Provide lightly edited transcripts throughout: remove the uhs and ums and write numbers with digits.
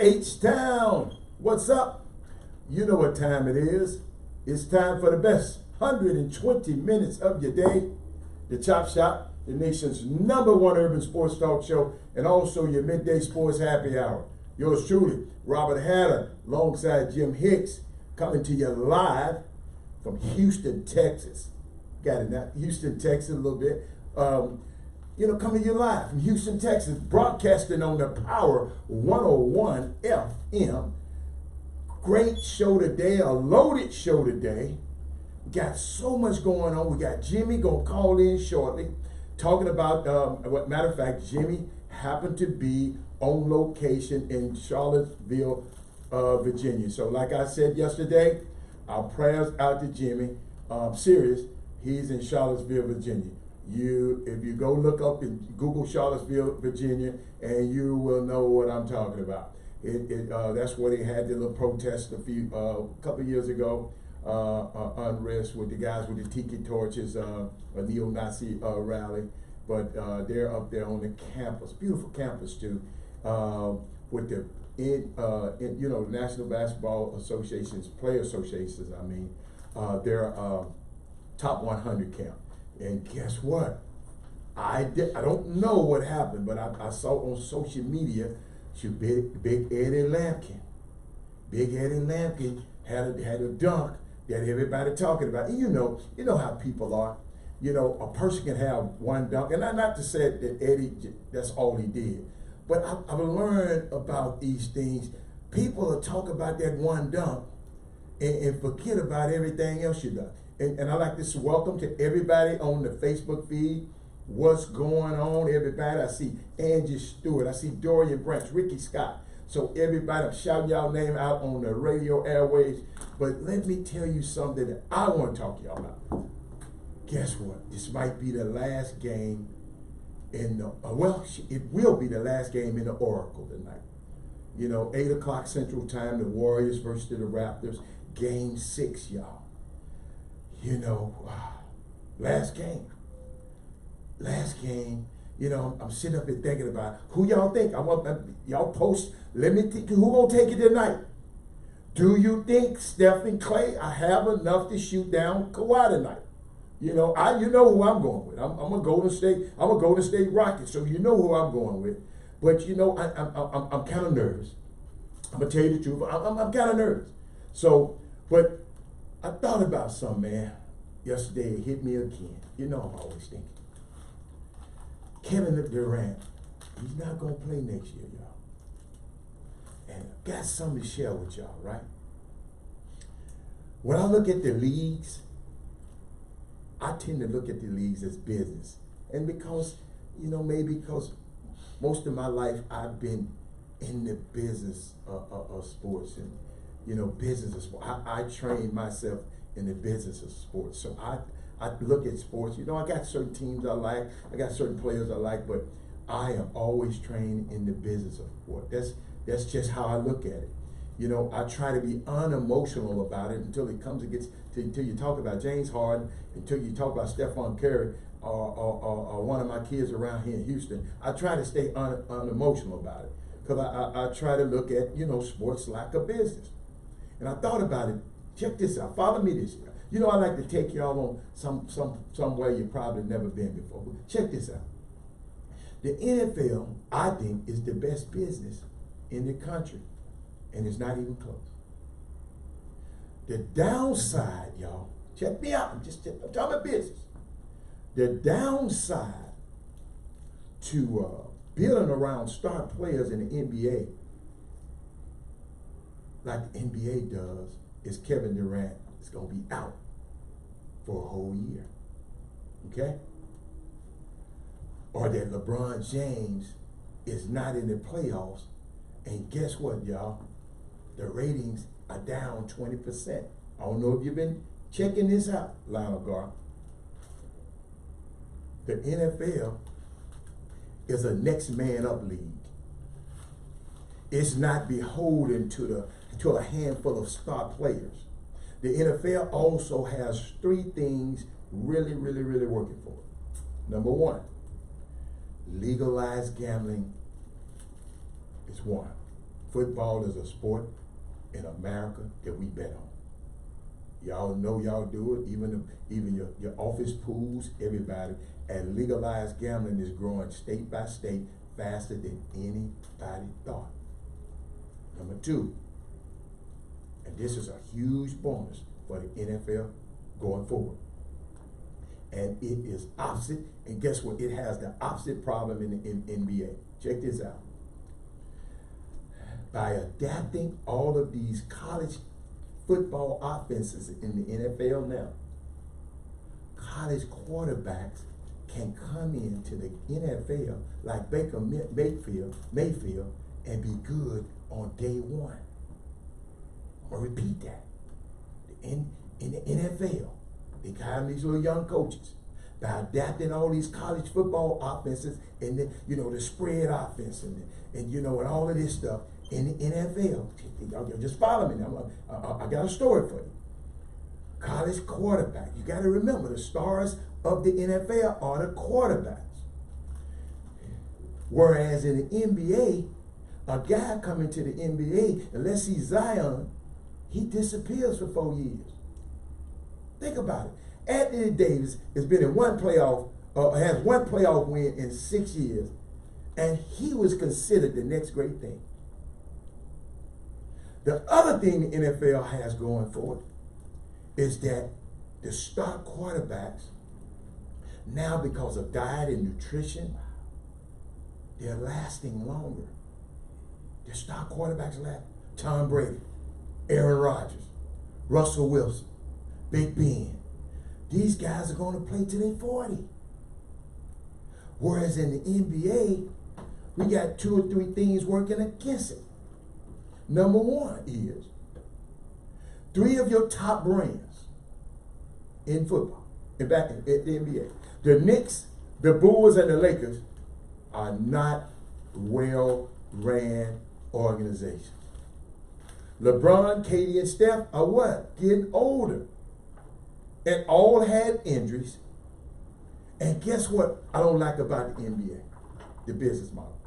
H-Town, what's up? You know what time it is. It's time for the best 120 minutes of your day. The Chop Shop, the nation's #1 urban sports talk show, and also your midday sports happy hour. Yours truly, Robert Hatter, alongside Jim Hicks, coming to you live from Houston, Texas. Got it now? Houston, Texas, a little bit. Coming to you live from Houston, Texas, broadcasting on the Power 101 FM. Great show today, a loaded show today. We got so much going on. We got Jimmy gonna call in shortly, talking about, matter of fact, Jimmy happened to be on location in Charlottesville, Virginia. So like I said yesterday, our prayers out to Jimmy. Serious, he's in Charlottesville, Virginia. If you go look up and Google Charlottesville, Virginia, and you will know what I'm talking about. That's where they had the little protest a couple of years ago, unrest with the guys with the tiki torches, a neo-Nazi rally. But they're up there on the campus, beautiful campus too, with the National Basketball Association's, player associations. They're top 100 camp. And guess what? I don't know what happened, but I saw on social media, Big Eddie Lampkin. Big Eddie Lampkin had a dunk that everybody talking about. And you know how people are. A person can have one dunk, and not to say that Eddie, that's all he did. But I've learned about these things. People will talk about that one dunk and forget about everything else you done. And I like this welcome to everybody on the Facebook feed. What's going on, everybody? I see Angie Stewart. I see Dorian Branch, Ricky Scott. So everybody, I'm shouting y'all name out on the radio airwaves. But let me tell you something that I want to talk to y'all about. Guess what? This might be the last game in the, it will be the last game in the Oracle tonight. 8 o'clock Central Time, the Warriors versus the Raptors. Game 6, y'all. Last game. I'm sitting up here thinking about who y'all think. I want y'all post. Let me think who gonna take it tonight. Do you think Steph and Clay have enough to shoot down Kawhi tonight? You know who I'm going with. I'm a Golden State Rocket, so you know who I'm going with. But I'm kind of nervous. I'm gonna tell you the truth. I'm kind of nervous. So, but I thought about something, man. Yesterday it hit me again. I'm always thinking. Kevin Durant, he's not gonna play next year, y'all. And I got something to share with y'all, right? When I look at the leagues, I tend to look at the leagues as business. And because, maybe because most of my life I've been in the business of sports and, business of sports. I trained myself in the business of sports. So I look at sports. I got certain teams I like. I got certain players I like, but I am always trained in the business of sport. That's just how I look at it. I try to be unemotional about it until it comes and gets until you talk about James Harden, until you talk about Stephon Curry or one of my kids around here in Houston. I try to stay unemotional about it because I try to look at sports like a business. And I thought about it. Check this out. Follow me this year. I like to take y'all on somewhere you've probably never been before. But check this out. The NFL, I think, is the best business in the country. And it's not even close. The downside, y'all, check me out. I'm talking about business. The downside to building around star players in the NBA, like the NBA does, is Kevin Durant is going to be out for a whole year. Okay? Or that LeBron James is not in the playoffs. And guess what, y'all? The ratings are down 20%. I don't know if you've been checking this out, Lionel Gar. The NFL is a next man up league. It's not beholden to a handful of star players. The NFL also has 3 things really, really, really working for it. Number 1, legalized gambling is one. football is a sport in America that we bet on. Y'all know y'all do it, even your office pools, everybody. And legalized gambling is growing state by state faster than anybody thought. Number two, and this is a huge bonus for the NFL going forward. And it is opposite, and guess what? It has the opposite problem in the NBA. Check this out. By adapting all of these college football offenses in the NFL now, college quarterbacks can come into the NFL like Baker Mayfield and be good on day one. I'm gonna repeat that. In the NFL, they got these little young coaches by adapting all these college football offenses and the spread offense and all of this stuff in the NFL. Y'all just follow me now. I got a story for you. College quarterback. You got to remember the stars of the NFL are the quarterbacks. Whereas in the NBA, a guy coming to the NBA, unless he's Zion, he disappears for 4 years. Think about it. Anthony Davis has been in has one playoff win in 6 years, and he was considered the next great thing. The other thing the NFL has going for it is that the star quarterbacks, now because of diet and nutrition, they're lasting longer. The star quarterbacks last. Tom Brady, Aaron Rodgers, Russell Wilson, Big Ben. These guys are going to play till they're 40. Whereas in the NBA, we got 2 or 3 things working against it. Number one is 3 of your top brands in football, at the NBA. The Knicks, the Bulls, and the Lakers are not well-ran organizations. LeBron, KD, and Steph are what? Getting older. And all had injuries. And guess what I don't like about the NBA? The business model.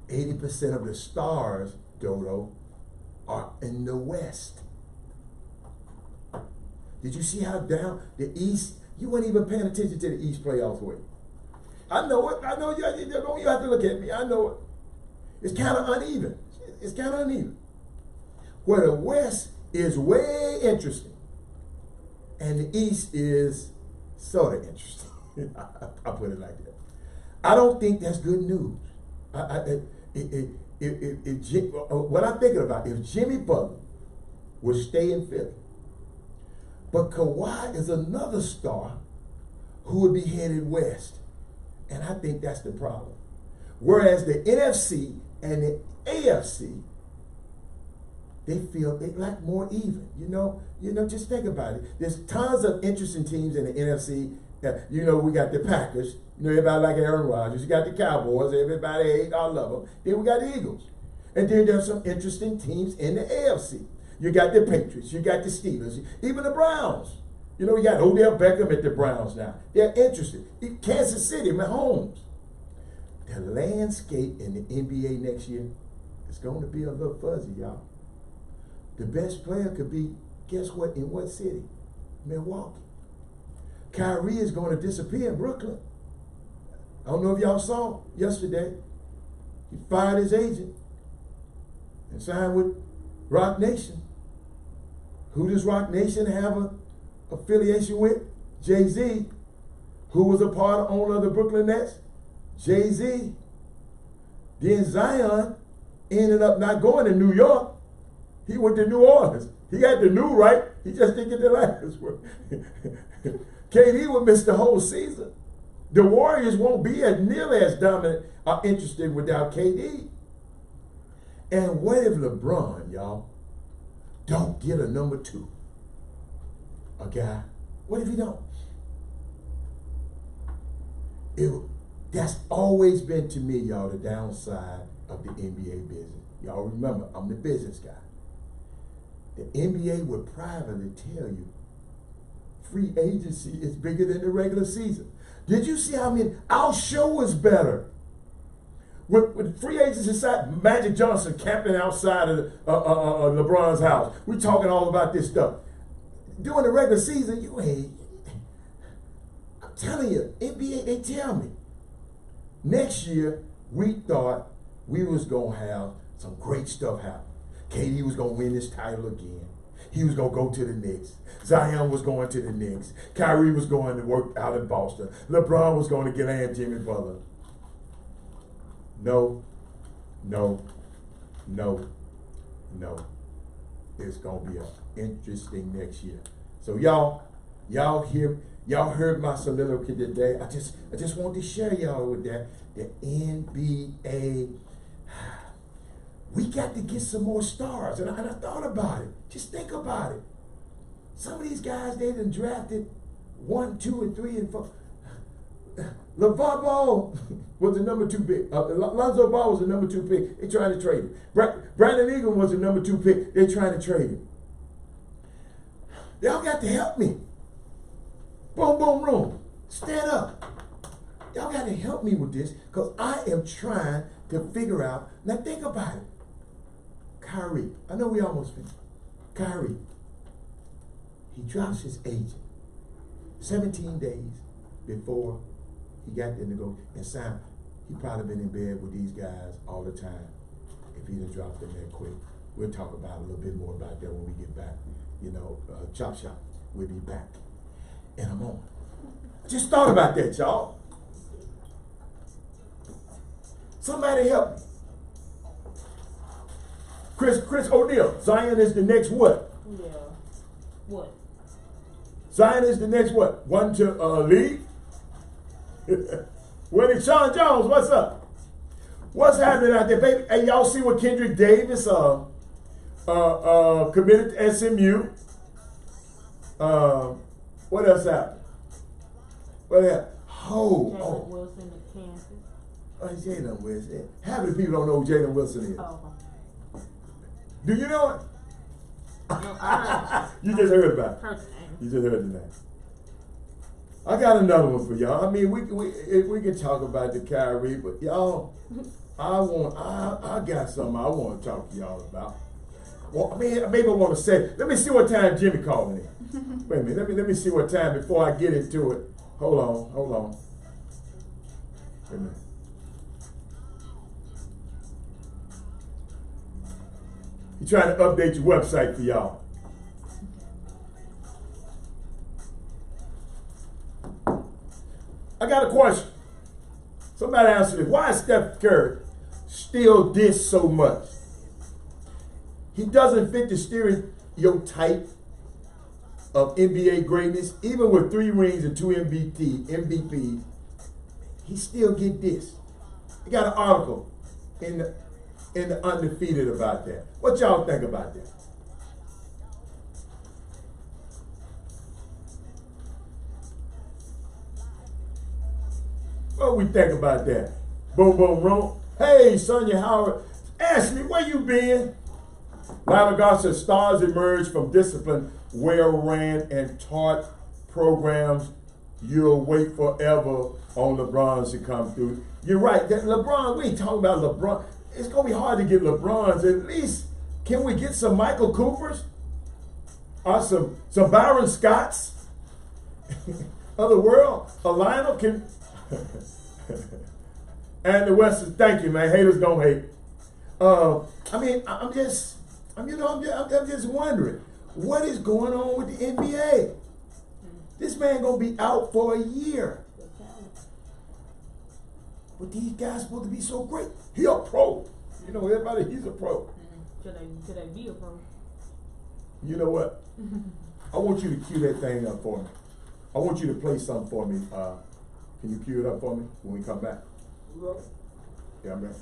80% of the stars, Dodo, are in the West. Did you see how down the East? You weren't even paying attention to the East playoffs way. I know it. I know you have to look at me. I know it. It's kind of uneven. It's kind of uneven. Where the West is way interesting, and the East is sort of interesting. I put it like that. I don't think that's good news. What I'm thinking about, if Jimmy Butler would stay in Philly, but Kawhi is another star who would be headed west, and I think that's the problem. Whereas the NFC and the AFC, they feel they like more even. Just think about it. There's tons of interesting teams in the NFC. We got the Packers. Everybody like Aaron Rodgers. You got the Cowboys. Everybody hate, I love them. Then we got the Eagles. And then there's some interesting teams in the AFC. You got the Patriots. You got the Steelers. Even the Browns. You got Odell Beckham at the Browns now. They're interested. Kansas City, Mahomes. The landscape in the NBA next year is going to be a little fuzzy, y'all. The best player could be, guess what, in what city? Milwaukee. Kyrie is going to disappear in Brooklyn. I don't know if y'all saw yesterday. He fired his agent and signed with Roc Nation. Who does Roc Nation have an affiliation with? Jay-Z. Who was a part owner of the Brooklyn Nets? Jay-Z. Then Zion ended up not going to New York. He went to New Orleans. He got the new right. He just didn't get the last one. KD would miss the whole season. The Warriors won't be as nearly as dominant or interested without KD. And what if LeBron, y'all, don't get a number 2? A guy. What if he don't? That's always been to me, y'all, the downside of the NBA business. Y'all remember, I'm the business guy. The NBA would privately tell you free agency is bigger than the regular season. Did you see how many? Our show was better. With free agents inside, Magic Johnson camping outside of LeBron's house. We're talking all about this stuff. During the regular season, you ain't. I'm telling you, NBA, they tell me. Next year, we thought we was going to have some great stuff happen. KD was going to win this title again. He was going to go to the Knicks. Zion was going to the Knicks. Kyrie was going to work out in Boston. LeBron was going to get in Jimmy Butler. No. It's going to be interesting next year. So y'all heard my soliloquy today. I just want to share y'all with that. The NBA, we got to get some more stars. And I thought about it. Just think about it. Some of these guys, they done drafted 1, 2, and 3, and 4. LeVar Ball was the number 2 pick. Lonzo Ball was the number 2 pick. They trying to trade him. Brandon Ingram was the number 2 pick. They trying to trade him. Y'all got to help me. Boom, boom, room. Stand up. Y'all got to help me with this because I am trying to figure out. Now think about it. Kyrie. I know we almost finished. Kyrie. He drops his agent 17 days before he got there to go and sign. He probably been in bed with these guys all the time if he done dropped them that quick. We'll talk about a little bit more about that when we get back. You know, Chop Shop, we'll be back in a moment. Just thought about that, y'all. Somebody help me. Chris O'Neal, Zion is the next what? Yeah. What? Zion is the next what? One to leave? Where is Sean Jones? What's up? What's happening out there, baby? Hey, y'all see what Kendrick Davis committed to SMU? What else happened? What happened? Jalen Wilson at Kansas. Oh, Jalen Wilson. Half of the people don't know who Jalen Wilson is. Oh. Do you know it? No, I You just heard about it. heard the name. You just heard the name. I got another one for y'all. I mean, we can talk about the Kyrie, but y'all, I got something I want to talk to y'all about. Well, I mean, maybe I want to say. Let me see what time Jimmy called me in. Wait a minute. Let me see what time before I get into it. Hold on. Wait a minute. He's trying to update your website for y'all. I got a question. Somebody answer this. Why is Steph Curry still this so much? He doesn't fit the stereotype of NBA greatness. Even with 3 rings and 2 MVPs, he still get this. He got an article in the Undefeated about that. What y'all think about that? What we think about that? Boom, boom, room. Hey, Sonia Howard. Ashley, where you been? Lila Garcia, stars emerge from disciplined, well-ran and taught programs. You'll wait forever on LeBron to come through. You're right. That LeBron, we ain't talking about LeBron. It's going to be hard to get LeBrons. At least, can we get some Michael Coopers? Or some Byron Scotts? Of the world? A Lionel can... And the West is, thank you, man. Haters don't hate. I mean, I'm just wondering, what is going on with the NBA? This man gonna be out for a year. But these guys supposed to be so great. He a pro. You know, everybody, he's a pro. Should I be a pro? You know what? I want you to cue that thing up for me. I want you to play something for me. Can you cue it up for me when we come back? Yeah, I'm ready.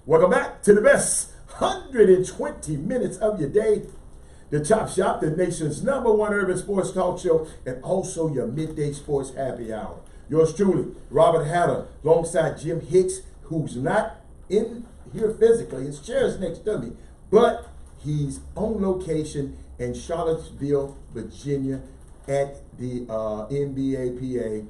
Welcome back to the best 120 minutes of your day. The Chop Shop, the nation's #1 urban sports talk show, and also your midday sports happy hour. Yours truly, Robert Hatter, alongside Jim Hicks, who's not in here physically. His chair is next to me, but he's on location in Charlottesville, Virginia, at the NBAPA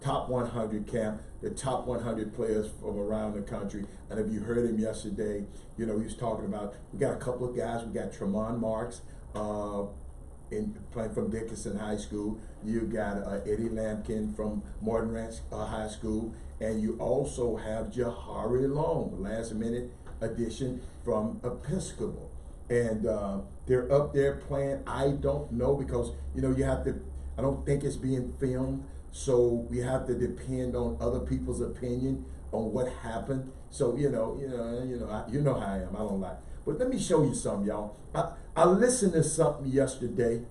top 100 camp, the top 100 players from around the country. And if you heard him yesterday, you know, he was talking about, we got a couple of guys. We got Tremont Marks, playing from Dickinson High School. You got Eddie Lampkin from Morton Ranch High School. And you also have Jahari Long, last minute addition from Episcopal. And they're up there playing. I don't know, because, you know, you have to, I don't think it's being filmed. So we have to depend on other people's opinion on what happened. So, you know how I am. I don't lie. But let me show you something, y'all. I listened to something yesterday.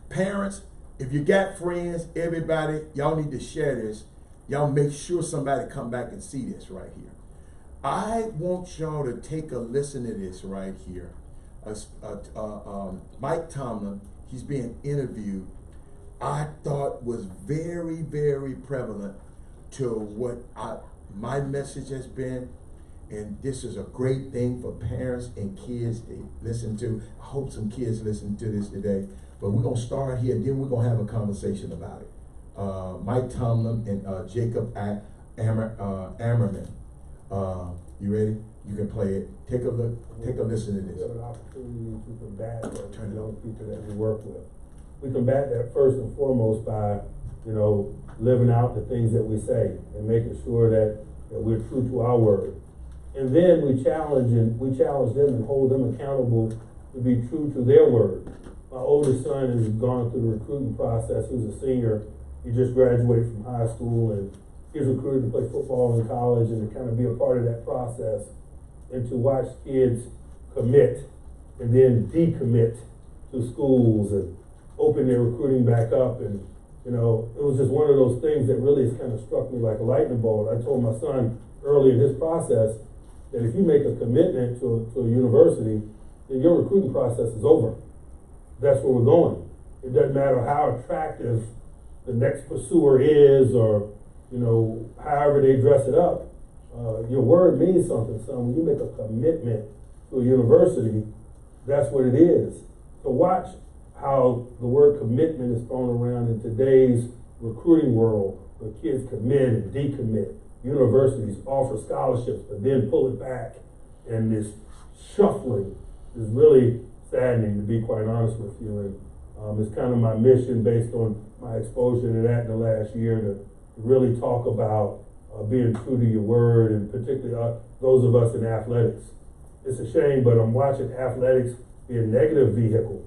Parents, if you got friends, everybody, y'all need to share this. Y'all make sure somebody come back and see this right here. I want y'all to take a listen to this right here. Mike Tomlin, he's being interviewed. I thought was very, very prevalent to what my message has been. And this is a great thing for parents and kids to listen to. I hope some kids listen to this today. But we're going to start here, then we're going to have a conversation about it. Mike Tomlin and Jacob Ammerman. You ready? You can play it. Take a look. Take a listen to this. We have an opportunity to combat the young people that we work with. We combat that first and foremost by, you know, living out the things that we say and making sure that we're true to our word. And then we challenge them and hold them accountable to be true to their word. My oldest son has gone through the recruiting process. He was a senior. He just graduated from high school, and he's recruited to play football in college, and to kind of be a part of that process and to watch kids commit and then decommit to schools and open their recruiting back up. And, you know, it was just one of those things that really has kind of struck me like a lightning bolt. I told my son early in his process that if you make a commitment to a university, then your recruiting process is over. That's where we're going. It doesn't matter how attractive the next pursuer is, or, you know, however they dress it up. Your word means something, son. When you make a commitment to a university, that's what it is. So watch how the word commitment is thrown around in today's recruiting world, where kids commit and decommit. Universities offer scholarships, but then pull it back. And this shuffling is really saddening, to be quite honest with you. And it's kind of my mission, based on my exposure to that in the last year, to really talk about being true to your word, and particularly those of us in athletics. It's a shame, but I'm watching athletics be a negative vehicle.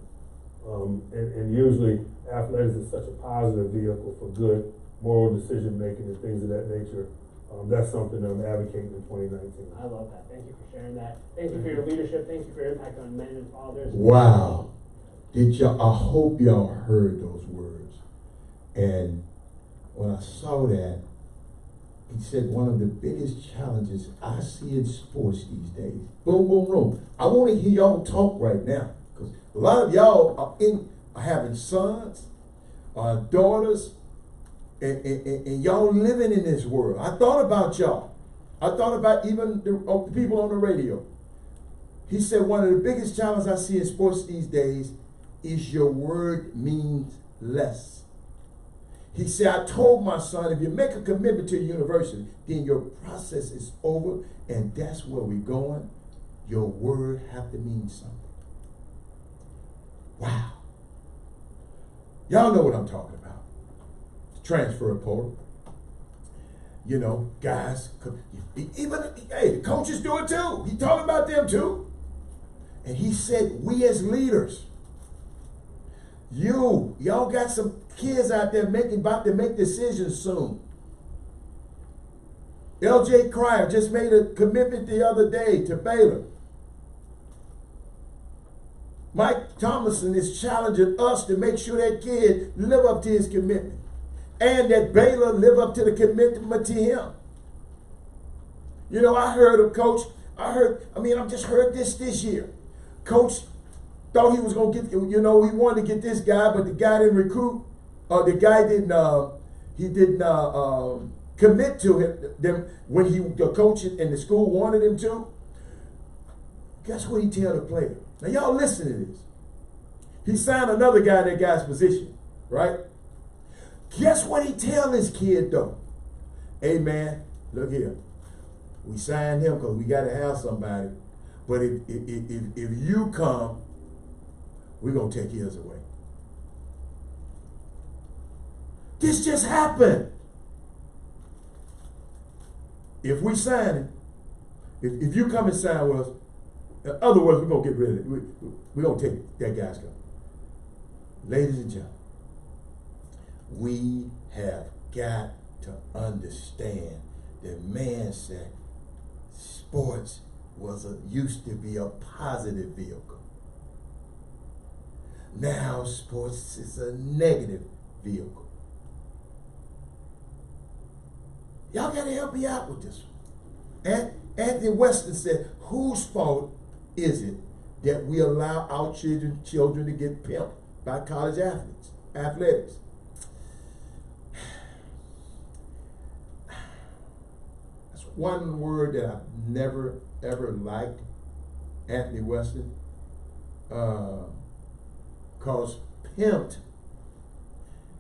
And usually athletics is such a positive vehicle for good moral decision making and things of that nature. That's something that I'm advocating in 2019. I love that. Thank you for sharing that. Thank you for your leadership. Thank you for your impact on men and fathers. Wow. I hope y'all heard those words. And when I saw that, he said one of the biggest challenges I see in sports these days. Boom, boom, boom. I want to hear y'all talk right now, because a lot of y'all are having sons, daughters, and y'all living in this world. I thought about y'all. I thought about even the people on the radio. He said one of the biggest challenges I see in sports these days is your word means less. He said, I told my son, if you make a commitment to a university, then your process is over, and that's where we're going. Your word have to mean something. Wow. Y'all know what I'm talking about. Transfer portal. You know, guys, even, hey, the coaches do it too. He talking about them too. And he said, we as leaders, y'all got some kids out there about to make decisions soon. L.J. Cryer just made a commitment the other day to Baylor. Mike Thomason is challenging us to make sure that kid live up to his commitment, and that Baylor live up to the commitment to him. You know, I heard of Coach. I've just heard this year. Coach thought he was going to get, he wanted to get this guy, but the guy didn't recruit. The guy didn't commit to them when the coach and the school wanted him to. Guess what he tell the player? Now y'all listen to this. He signed another guy in that guy's position, right? Guess what he tell this kid though? Hey man, look here. We signed him because we got to have somebody. But if you come, we're going to take his away. This just happened. If we sign him, if you come and sign with us, in other words, we're going to get rid of it. We're going to take that guy's gun. Ladies and gentlemen, we have got to understand that man said sports used to be a positive vehicle. Now sports is a negative vehicle. Y'all gotta help me out with this one. And Anthony Weston said, whose fault is it that we allow our children to get pimped by college athletics? That's one word that I've never ever liked, Anthony Weston, cause pimped,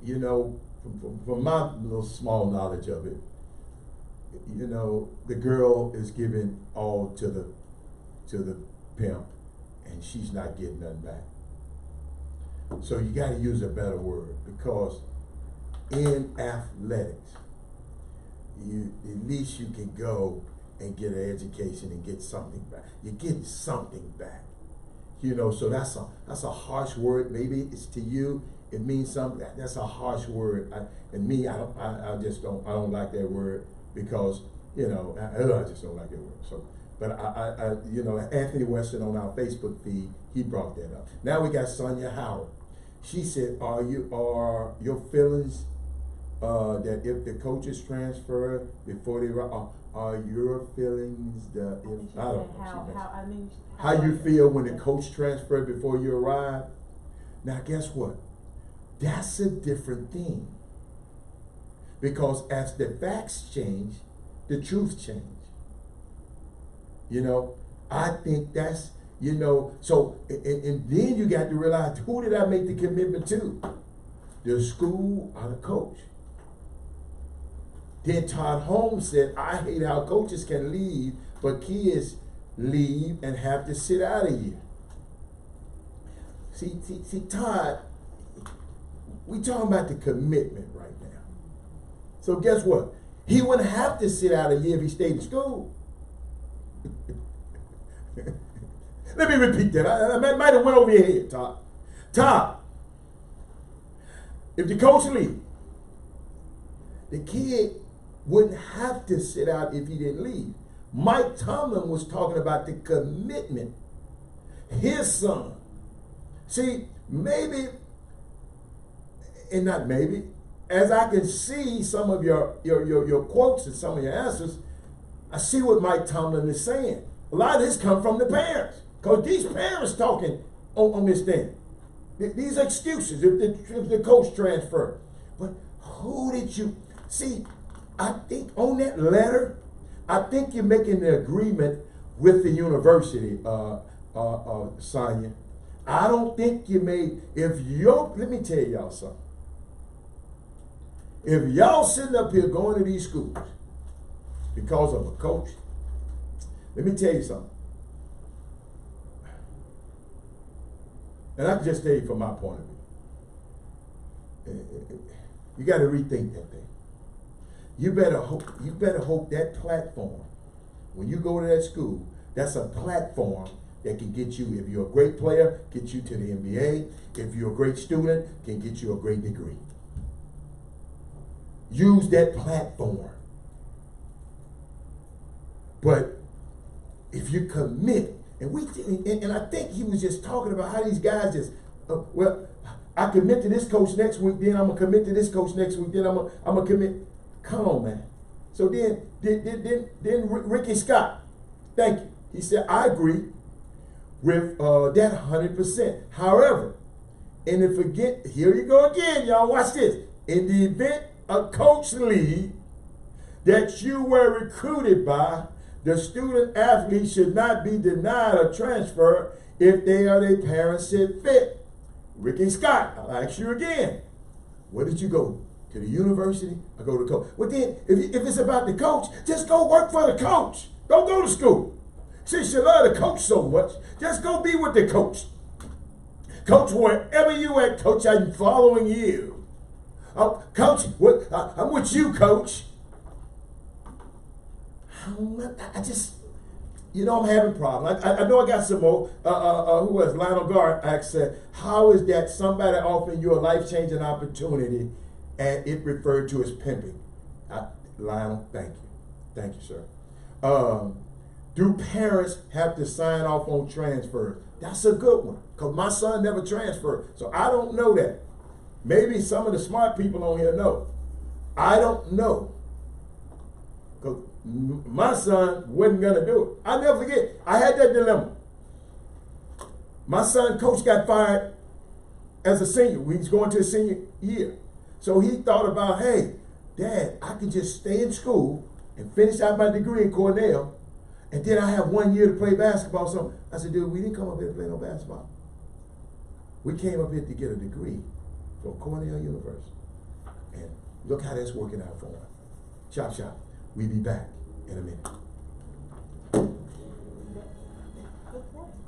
you know, from my little small knowledge of it, you know, the girl is giving all to the pimp, and she's not getting nothing back. So you got to use a better word, because in athletics, at least you can go and get an education and get something back. You're getting something back, you know. So that's a harsh word. Maybe it's to you, it means something. That's a harsh word. I don't like that word, because you know I just don't like that word. So, but I you know, Anthony Weston on our Facebook feed, he brought that up. Now we got Sonia Howard. She said, "Are your feelings that if the coaches transfer before they are your feelings that if I don't know how you feel when the coach transferred before you arrive?" Now guess what? That's a different thing, because as the facts change, the truth change. You know, I think that's, you know, so and then you got to realize, who did I make the commitment to? The school or the coach? Then Todd Holmes said, I hate how coaches can leave, but kids leave and have to sit out a year. See, Todd, we talking about the commitment right now. So guess what? He wouldn't have to sit out a year if he stayed in school. Let me repeat that. I might have went over your head, Todd. Todd, if the coach leaves, the kid wouldn't have to sit out if he didn't leave. Mike Tomlin was talking about the commitment. His son. See, maybe, and not maybe, as I can see some of your quotes and some of your answers, I see what Mike Tomlin is saying. A lot of this comes from the parents, because these parents talking on this thing. These excuses, if the coach transferred. But who did you see? I think on that letter, I think you're making the agreement with the university, Sonia. I don't think you made, let me tell y'all something. If y'all sitting up here going to these schools because of a coach, let me tell you something. And I can just tell you from my point of view. You got to rethink that thing. You better hope that platform, when you go to that school, that's a platform that can get you, if you're a great player, get you to the NBA. If you're a great student, can get you a great degree. Use that platform. But if you commit, and I think he was just talking about how these guys just, well, I commit to this coach next week, then I'm gonna commit to this coach next week, then I'm gonna commit. Come on, man. So then Ricky Scott, thank you. He said, I agree with that 100%. However, and if again, here you go again, y'all, watch this. In the event a coach league that you were recruited by, the student athlete should not be denied a transfer if they or their parents said fit. Ricky Scott, I'll ask you again. Where did you go? To the university? I go to coach. Well then, if it's about the coach, just go work for the coach. Don't go to school. Since you love the coach so much, just go be with the coach. Coach, wherever you at, coach, I'm following you. Oh, coach, I'm with you, coach. I just, I'm having problems. I know I got some more. Who was Lionel Gard asked, how is that somebody offering you a life-changing opportunity and it referred to as pimping? Lionel, thank you. Thank you, sir. Do parents have to sign off on transfers? That's a good one, because my son never transferred, so I don't know that. Maybe some of the smart people on here know. I don't know. Because my son wasn't going to do it. I'll never forget, I had that dilemma. My son, coach, got fired as a senior. He's going to his senior year. So he thought about, hey, Dad, I can just stay in school and finish out my degree in Cornell, and then I have 1 year to play basketball. So I said, dude, we didn't come up here to play no basketball. We came up here to get a degree from Cornell University. And look how that's working out for him. Chop Shop. We'll be back in a minute.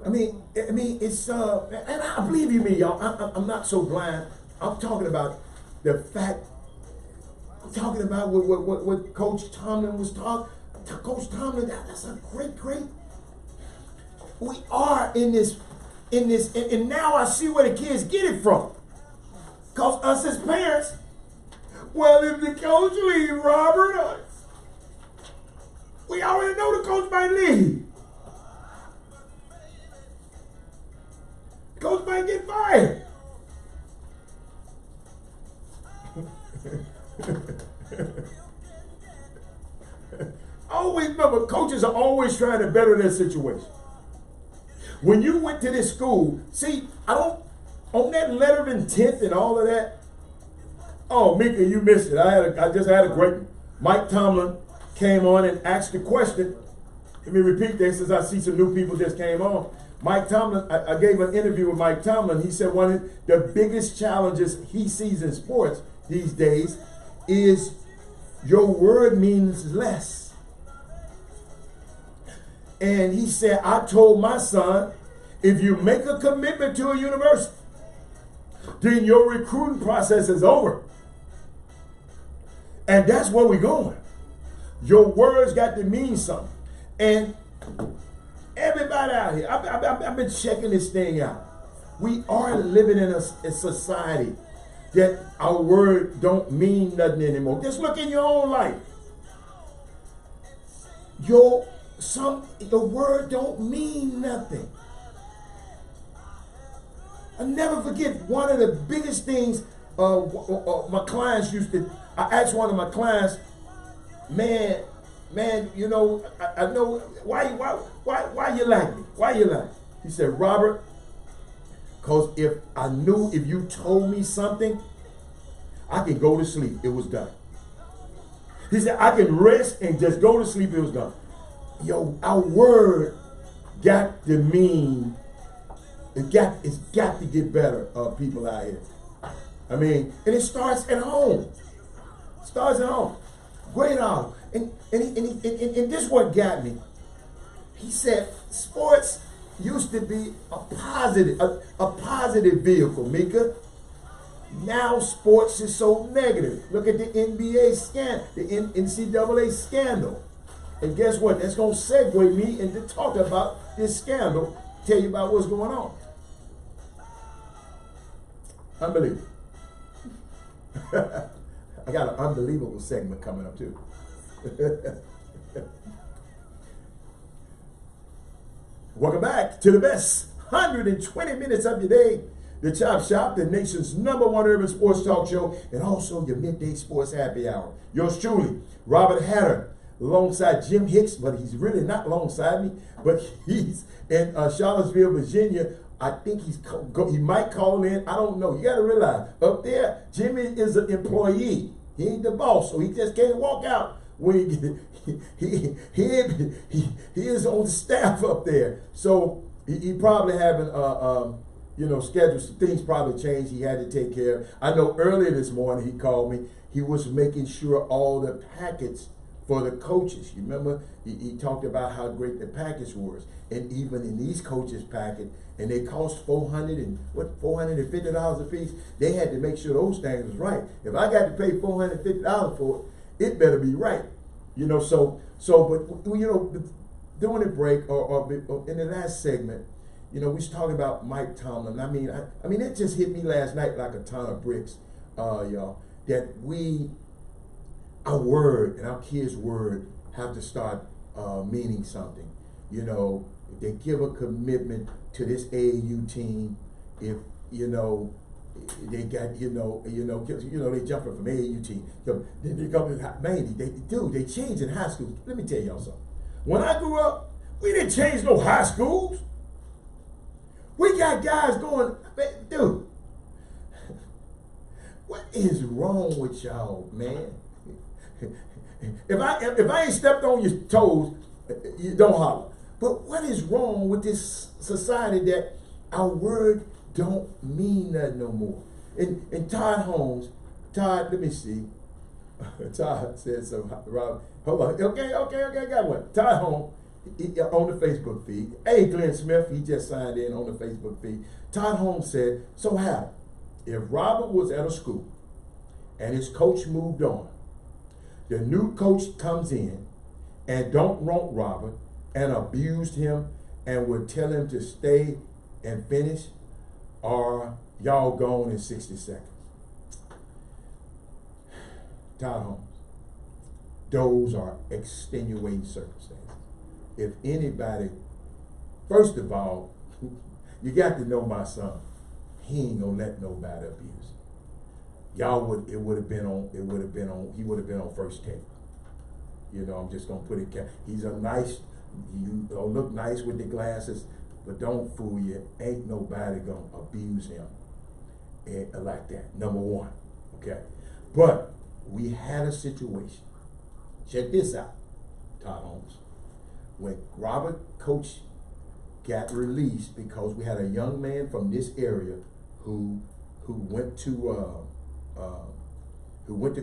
I mean, it's, and I believe you me, y'all. I'm not so blind. I'm talking about the fact, I'm talking about what Coach Tomlin was talking. Coach Tomlin, that's a great, we are in this, and now I see where the kids get it from. Because us as parents, well, if the coach leave, Robert, we already know the coach might leave. The coach might get fired. Always remember, coaches are always trying to better their situation. When you went to this school, see, on that letter of intent and all of that, oh, Mika, you missed it. I just had a great, Mike Tomlin came on and asked a question. Let me repeat this since I see some new people just came on. Mike Tomlin, I gave an interview with Mike Tomlin. He said one of the biggest challenges he sees in sports these days is your word means less. And he said, I told my son, if you make a commitment to a university, then your recruiting process is over. And that's where we're going. Your words got to mean something. And everybody out here, I've been checking this thing out. We are living in a society that our word don't mean nothing anymore. Just look in your own life. Your word don't mean nothing. I never forget one of the biggest things my clients used to, I asked one of my clients, man, you know, I know, why you like me? Why you like me? He said, Robert, because if you told me something, I can go to sleep. It was done. He said, I can rest and just go to sleep. It was done. Yo, our word got to mean, it's got to get better, people out here. I mean, and it starts at home. It starts at home. Great on. And this is what got me. He said, sports used to be a positive vehicle, Mika. Now sports is so negative. Look at the NBA scandal, the NCAA scandal. And guess what? That's going to segue me into talking about this scandal, tell you about what's going on. Unbelievable. I got an unbelievable segment coming up too. Welcome back to the best 120 minutes of your day. The Chop Shop, the nation's #1 urban sports talk show, and also your midday sports happy hour. Yours truly, Robert Hatter, alongside Jim Hicks, but he's really not alongside me, but he's in Charlottesville, Virginia. I think he might call in. I don't know. You got to realize, up there, Jimmy is an employee. He ain't the boss, so he just can't walk out when he is on the staff up there. So he probably having schedules, things probably changed. He had to take care of. I know earlier this morning he called me. He was making sure all the packets for the coaches. You remember he talked about how great the package was, and even in these coaches' packet, and they cost $450 a piece. They had to make sure those things was right. If I got to pay $450 for it, it better be right. But during the break or in the last segment, we was talking about Mike Tomlin. I mean, it just hit me last night like a ton of bricks, y'all. That our word and our kids' word have to start meaning something. If they give a commitment to this AAU team, if they got they jumping from AAU team. They come they changed in high school. Let me tell y'all something. When I grew up, we didn't change no high schools. We got guys going, dude. What is wrong with y'all, man? If I ain't stepped on your toes, you don't holler. But what is wrong with this society that our word don't mean nothing no more? And Todd, let me see. Todd said something. Rob, hold on. Okay, I got one. Todd Holmes, on the Facebook feed. Hey, Glenn Smith, he just signed in on the Facebook feed. Todd Holmes said, so Hal, if Robert was at a school and his coach moved on, the new coach comes in and don't want Robert and abused him and would tell him to stay and finish, or y'all gone in 60 seconds. Todd Holmes, those are extenuating circumstances. If anybody, first of all, you got to know my son. He ain't gonna let nobody abuse him. He would have been on first take. I'm just gonna put it. He's you look nice with the glasses, but don't fool you. Ain't nobody gonna abuse him like that. Number one, okay. But we had a situation. Check this out, Todd Holmes. When Robert Coach got released because we had a young man from this area who went to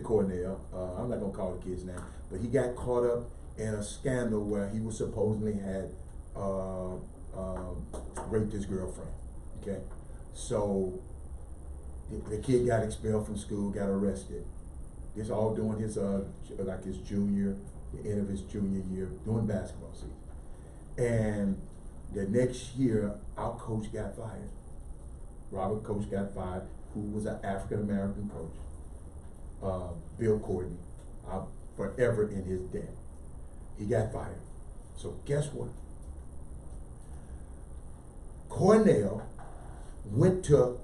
Cornell. I'm not gonna call the kid's name, but he got caught up in a scandal where he was supposedly had raped his girlfriend. Okay, so the kid got expelled from school, got arrested. This all during his the end of his junior year, during basketball season. And the next year, our coach got fired. Robert Coach got fired, who was an African American coach. Bill Courtney, forever in his debt. He got fired. So guess what? Cornell went to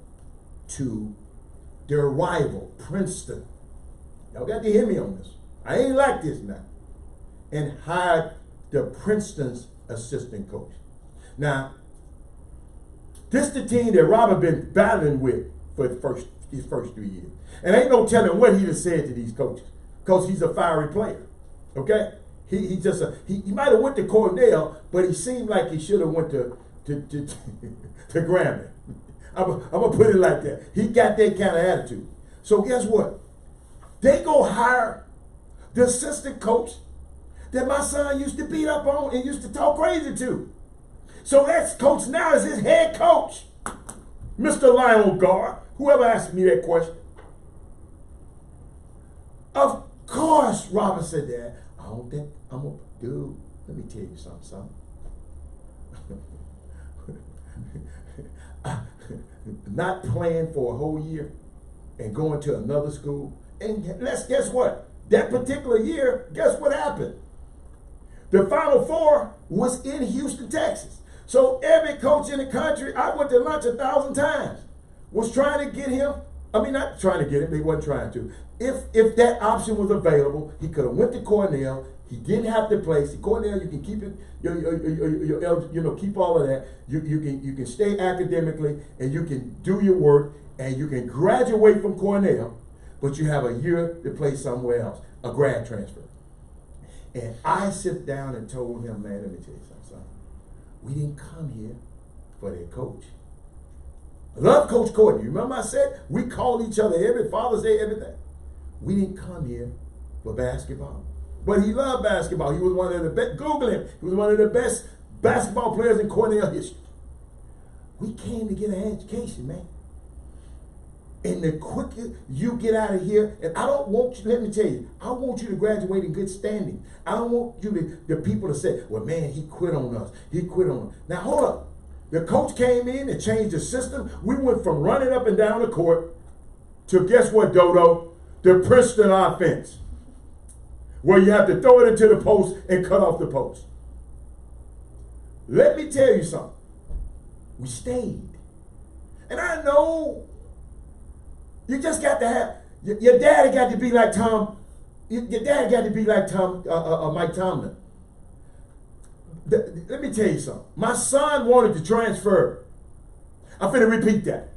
their rival, Princeton. Y'all got to hear me on this. I ain't like this now. And hired the Princeton's assistant coach. Now, this is the team that Robert been battling with for his first 3 years. And ain't no telling what he'd have said to these coaches, because he's a fiery player. Okay? He might have went to Cornell, but he seemed like he should have went to Grambling. I'm gonna put it like that. He got that kind of attitude. So guess what? They go hire the assistant coach that my son used to beat up on and used to talk crazy to. So that coach now is his head coach, Mr. Lionel Gar. Whoever asked me that question. Of course, Robert said that. I don't think I'm gonna do. Let me tell you something, son. Not playing for a whole year and going to another school. And guess what? That particular year, guess what happened? The Final Four was in Houston, Texas. So every coach in the country, I went to lunch 1,000 times, was trying to get him. I mean, not trying to get him, they wasn't trying to. If that option was available, he could have went to Cornell. He didn't have to play. See, Cornell, you can keep it, keep all of that. You can stay academically, and you can do your work, and you can graduate from Cornell, but you have a year to play somewhere else, a grad transfer. And I sit down and told him, man, let me tell you something, son. We didn't come here for their coach. I love Coach Courtney. Remember I said we called each other every Father's Day, everything. We didn't come here for basketball. But he loved basketball. He was one of the best. Google him. He was one of the best basketball players in Cornell history. We came to get an education, man. And the quicker you get out of here, and I don't want you, let me tell you, I want you to graduate in good standing. I don't want you to, the people to say, well, man, he quit on us. He quit on us. Now, hold up. The coach came in and changed the system. We went from running up and down the court to, guess what, Dodo? The Princeton offense, where you have to throw it into the post and cut off the post. Let me tell you something. We stayed. And I know you just got to have, your daddy got to be like Tom, your daddy got to be like Mike Tomlin. Let me tell you something. My son wanted to transfer. I'm finna repeat that.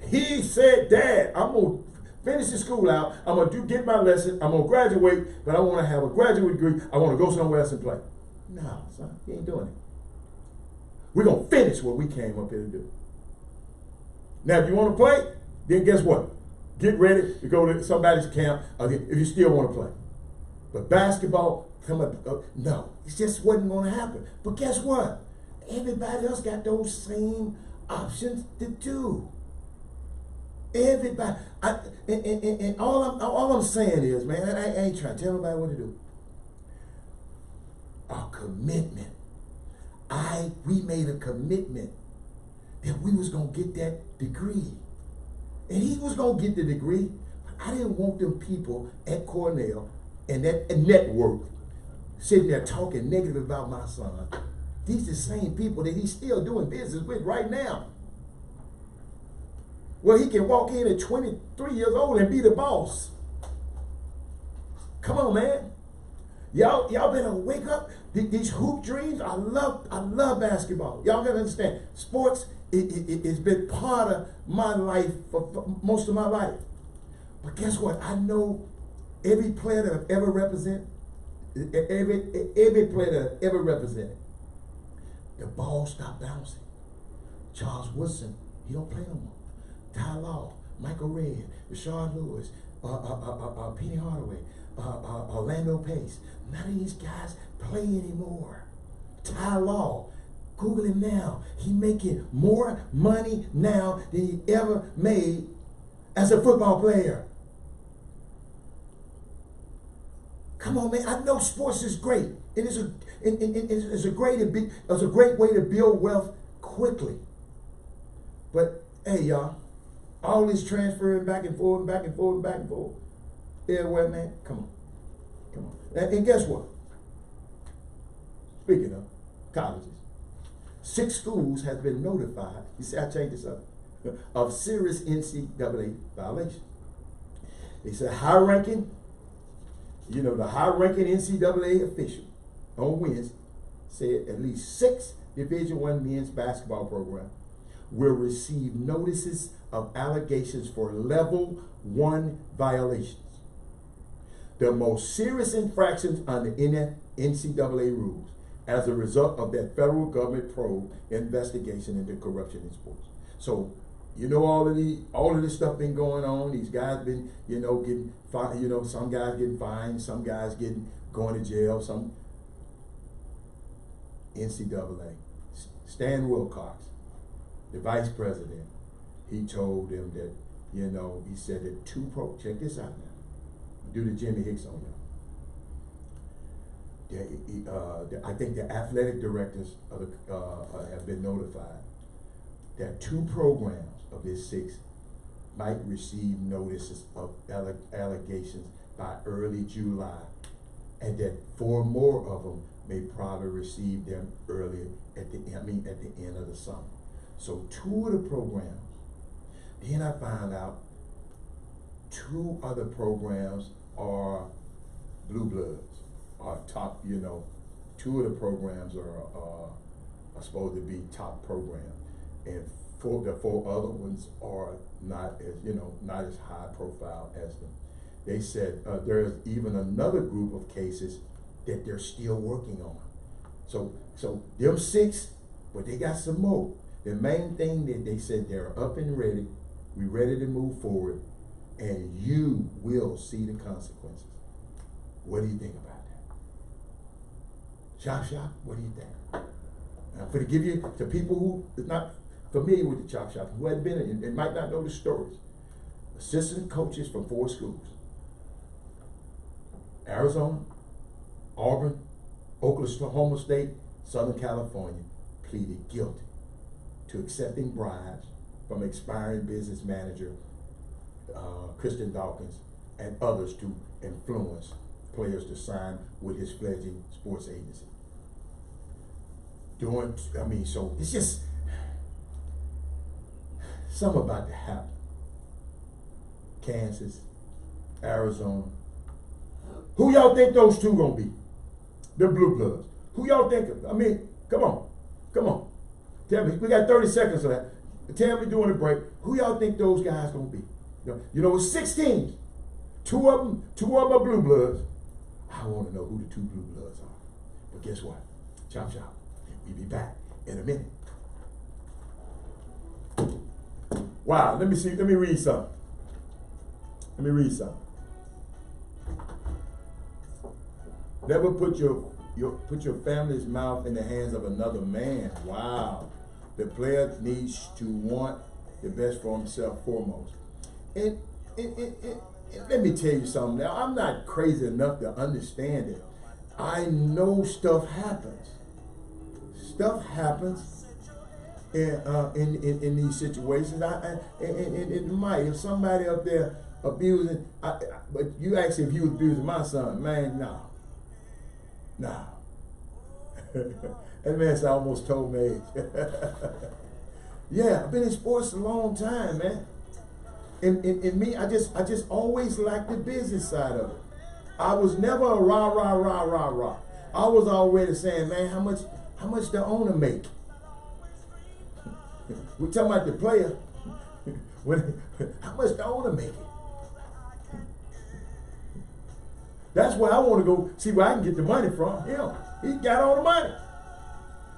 He said, Dad, I'm going to finish the school out. I'm going to get my lesson. I'm going to graduate, but I want to have a graduate degree. I want to go somewhere else and play. No, son, you ain't doing it. We're going to finish what we came up here to do. Now, if you want to play, then guess what? Get ready to go to somebody's camp if you still want to play. But basketball, come up, no, it just wasn't going to happen. But guess what? Everybody else got those same options to do. Everybody. And all I'm saying is, man, I ain't trying to tell nobody what to do. Our commitment. We made a commitment that we was going to get that degree. And he was going to get the degree, but I didn't want them people at Cornell and that network sitting there talking negative about my son. These are the same people that he's still doing business with right now. Well, he can walk in at 23 years old and be the boss. Come on, man. Y'all better wake up. These hoop dreams, I love basketball. Y'all gotta understand, sports, it's been part of my life for most of my life. But guess what? I know every player that I've ever represented, every player that I've ever represented, the ball stopped bouncing. Charles Woodson, he don't play no more. Ty Law, Michael Redd, Rashard Lewis, Penny Hardaway, Orlando Pace. None of these guys play anymore. Ty Law, Google him now. He making more money now than he ever made as a football player. Come on, man. I know sports is great. It's a great way to build wealth quickly. But hey, y'all, all this transferring back and forth, back and forth, back and forth. Yeah, well, man, come on. And guess what? Speaking of colleges, 6 schools have been notified, you see, I changed this up, of serious NCAA violations. They said high-ranking, the high-ranking NCAA official on Wednesday said at least 6 Division I men's basketball programs will receive notices of allegations for level 1 violations. The most serious infractions under NCAA rules as a result of that federal government probe investigation into corruption in sports. So, all of this stuff been going on. These guys been, getting fined, some guys getting fined, some guys going to jail, some NCAA. Stan Wilcox, the vice president, he told them that, he said that check this out now. Do the Jimmy Hicks on them. I think the athletic directors have been notified that 2 programs of his 6 might receive notices of allegations by early July, and that 4 more of them may probably receive them earlier at the end of the summer. So 2 of the programs. Then I found out 2 other programs are blue bloods, are top, 2 of the programs are supposed to be top programs, and the 4 other ones are not as high profile as them. They said there's even another group of cases that they're still working on. So them 6, but they got some more. The main thing that they said, they're up and ready, we're ready to move forward, and you will see the consequences. What do you think about that? Chop, what do you think? I'm going to give you, to people who is not familiar with the Chop, who hadn't been in, and might not know the stories. Assistant coaches from 4 schools: Arizona, Auburn, Oklahoma State, Southern California, pleaded guilty to accepting bribes from expiring business manager Kristen Dawkins and others to influence players to sign with his fledgling sports agency. So it's just something about to happen. Kansas, Arizona. Who y'all think those two gonna be? The Blue Bloods. Who y'all think of? Come on. Tell me, we got 30 seconds of that. Tell me during the break, who y'all think those guys gonna be? It's 6 teams. Two of them are Blue Bloods. I want to know who the 2 Blue Bloods are. But guess what? Chop. We'll be back in a minute. Wow, let me read something. Never put your family's mouth in the hands of another man. Wow. The player needs to want the best for himself foremost. And let me tell you something now. I'm not crazy enough to understand it. I know stuff happens. Stuff happens in these situations. It might. If somebody up there abusing, but you ask if he was abusing my son, man, no. That man almost told me. Yeah, I've been in sports a long time, man. And me, I just always liked the business side of it. I was never a rah. I was already saying, man, how much the owner make? We're talking about the player. How much the owner make it? That's where I want to go see where I can get the money from. He got all the money.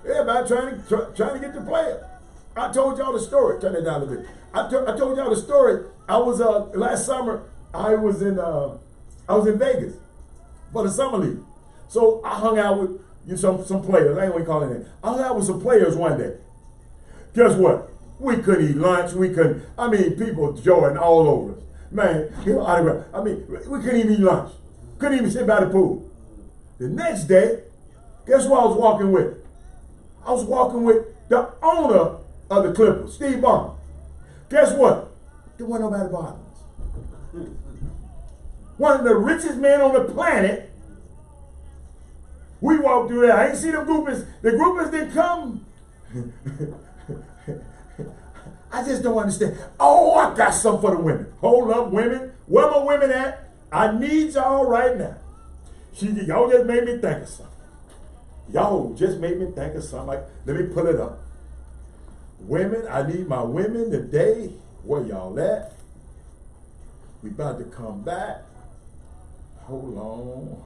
Everybody trying to get the player. I told y'all the story. Turn it down a little bit. I told y'all the story. I was last summer. I was in Vegas for the summer league. So I hung out with some players. I ain't gonna call it that. I hung out with some players one day. Guess what? We couldn't eat lunch. We couldn't. People joining all over us. Man, autograph. We couldn't even eat lunch. Couldn't even sit by the pool. The next day, guess who I was walking with? I was walking with the owner of the Clippers, Steve Ballmer. Guess what? There wasn't nobody bothering us. One of the richest men on the planet. We walked through there. I ain't see them groupies. The groupies didn't come. I just don't understand. Oh, I got something for the women. Hold up, women. Where my women at? I need y'all right now. Y'all just made me think of something. Let me pull it up. Women, I need my women today. Where y'all at? We about to come back. Hold on.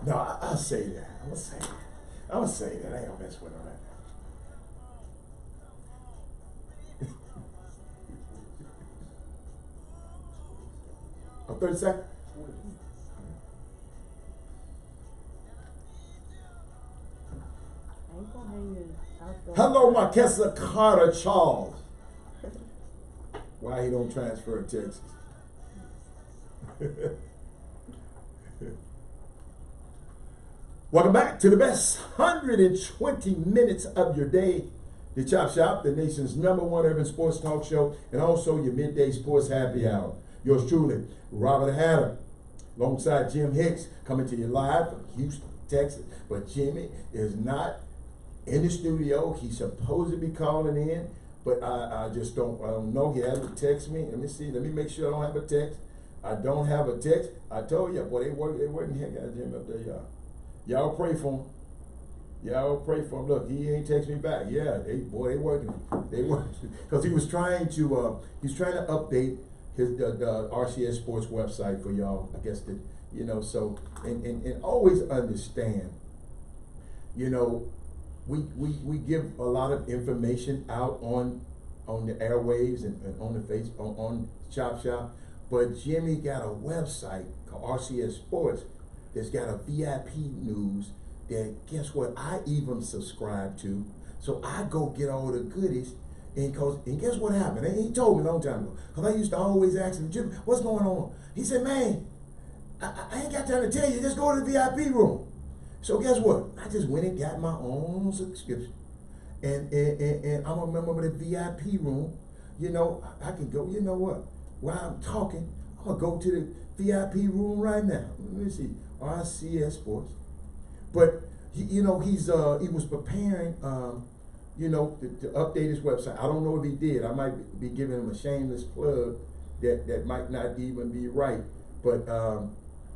No, I'll say that. I'm gonna say that. I ain't gonna mess with her right now. 30 seconds. Hello, Marquesa Carter Charles. Why he don't transfer to Texas? Welcome back to the best 120 minutes of your day. The Chop Shop, the nation's #1 urban sports talk show, and also your midday sports happy hour. Yours truly, Robert Hatter, alongside Jim Hicks, coming to you live from Houston, Texas. But Jimmy is not in the studio. He's supposed to be calling in, but I just don't know. He hasn't texted me. Let me see. Let me make sure I don't have a text. I don't have a text. I told you, boy, they working heck out of Jimmy up there, y'all. Y'all pray for him. Y'all pray for him. Look, he ain't text me back. Yeah, they working. They working because he was trying to update his the RCS Sports website for y'all. I guess to You know, so, and always understand, you know, we give a lot of information out on the airwaves and on the on Chop Shop, but Jimmy got a website called RCS Sports that's got a VIP news that, guess what, I even subscribe to. So I go get all the goodies, and guess what happened? And he told me a long time ago, because I used to always ask him, Jimmy, what's going on? He said, man, I ain't got time to tell you, just go to the VIP room. So guess what? I just went and got my own subscription. And I'm a member of the VIP room. You know, I can go, you know what? While I'm talking, I'm going to go to the VIP room right now. Let me see, RCS Sports. But, you know, he was preparing, you know, to update his website. I don't know if he did. I might be giving him a shameless plug that might not even be right.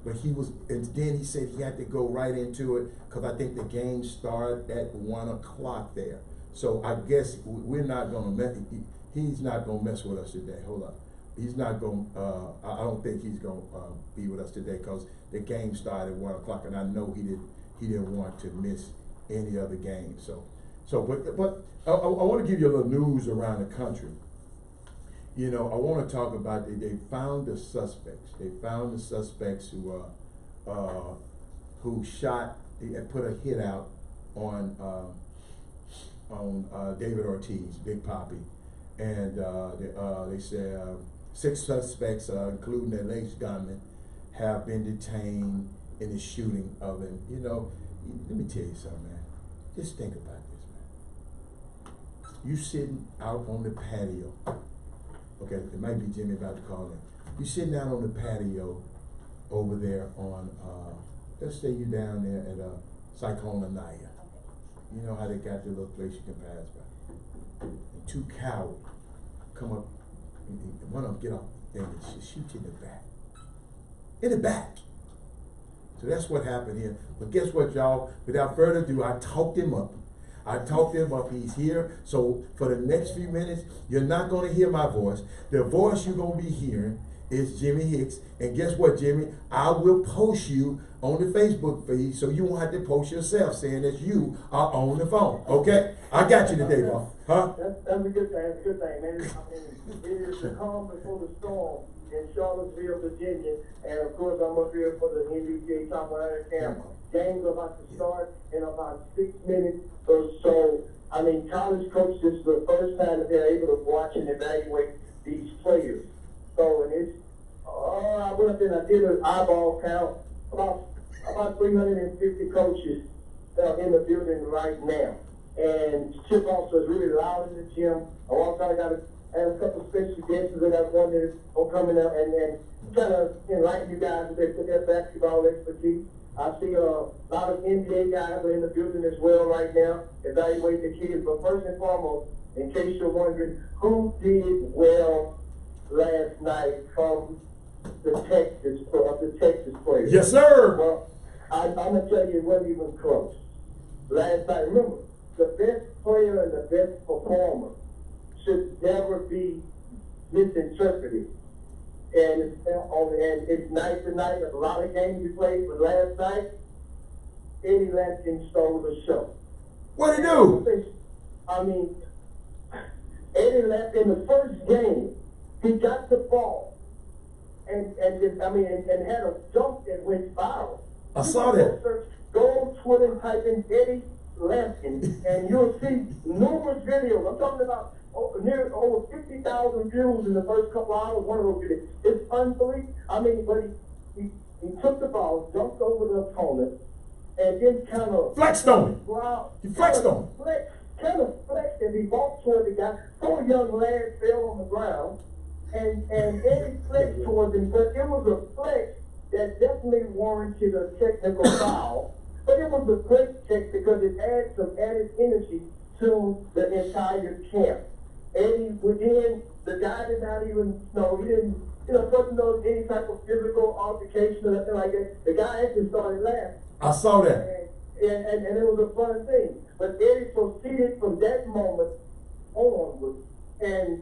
But he was, and then he said he had to go right into it because I think the game started at 1 o'clock there. So I guess we're not going to mess. He's not going to mess with us today. Hold up, he's not going. I don't think he's going to be with us today because the game started at 1 o'clock, and I know he didn't want to miss any other game. But I want to give you a little news around the country. You know, I want to talk about they found the suspects. They found the suspects who shot and put a hit out on David Ortiz, Big Papi, and they said 6 suspects, including the alleged gunman, have been detained in the shooting of him. You know, let me tell you something, man. Just think about this, man. You sitting out on the patio. Okay, it might be Jimmy about to call in. You sitting out on the patio over there on, let's say you down there at Cyclone Anaya. You know how they got the little place you can pass by. And 2 cowards come up, and one of them get up and shoot you in the back. In the back. So that's what happened here. But guess what, y'all? Without further ado, I talked him up. He's here. So for the next few minutes, you're not going to hear my voice. The voice you're going to be hearing is Jimmy Hicks. And guess what, Jimmy? I will post you on the Facebook feed so you won't have to post yourself saying that you are on the phone. Okay? I got you today, boss. Huh? That's a good thing. That's a good thing, man. I mean, it is the calm before the storm in Charlottesville, Virginia. And of course, I'm up here for the NBA Top 100 camp. Game's about to start in about 6 minutes or so. I mean, college coaches, this is the first time that they're able to watch and evaluate these players. So, and it's, I went up there and I did an eyeball count, about 350 coaches in the building right now. And Chip also is really loud in the gym. I also got a couple of special guests that I wanted to come in and kind of enlighten you guys with their basketball expertise. I see a lot of NBA guys are in the building as well right now, evaluate the kids. But first and foremost, in case you're wondering, who did well last night from the Texas players? Yes, sir. Well, I'm gonna tell you, it wasn't even close. Last night, remember, the best player and the best performer should never be misinterpreted. And it's night to night. A lot of games we played, but last night, Eddie Lampkin stole the show. What'd he do? I mean, Eddie Lampkin, in the first game, he got the ball and had a dunk that went viral. I saw that. Go on Twitter and type in Eddie Lampkin, and you'll see numerous videos. I'm talking about over 50,000 views in the first couple hours. One of those videos. It's unbelievable. I mean, but he took the ball, jumped over the opponent, and then kind of flexed on him. He flexed on him. Kind of flexed, and he walked toward the guy. 4 young lads fell on the ground, and Eddie flexed towards him, but it was a flex that definitely warranted a technical foul. But it was a great check because it adds some added energy to the entire camp. Eddie within, the guy did not even know, he didn't, wasn't know any type of physical altercation or nothing like that. The guy actually started laughing. I saw that. And it was a fun thing. But Eddie proceeded from that moment onward and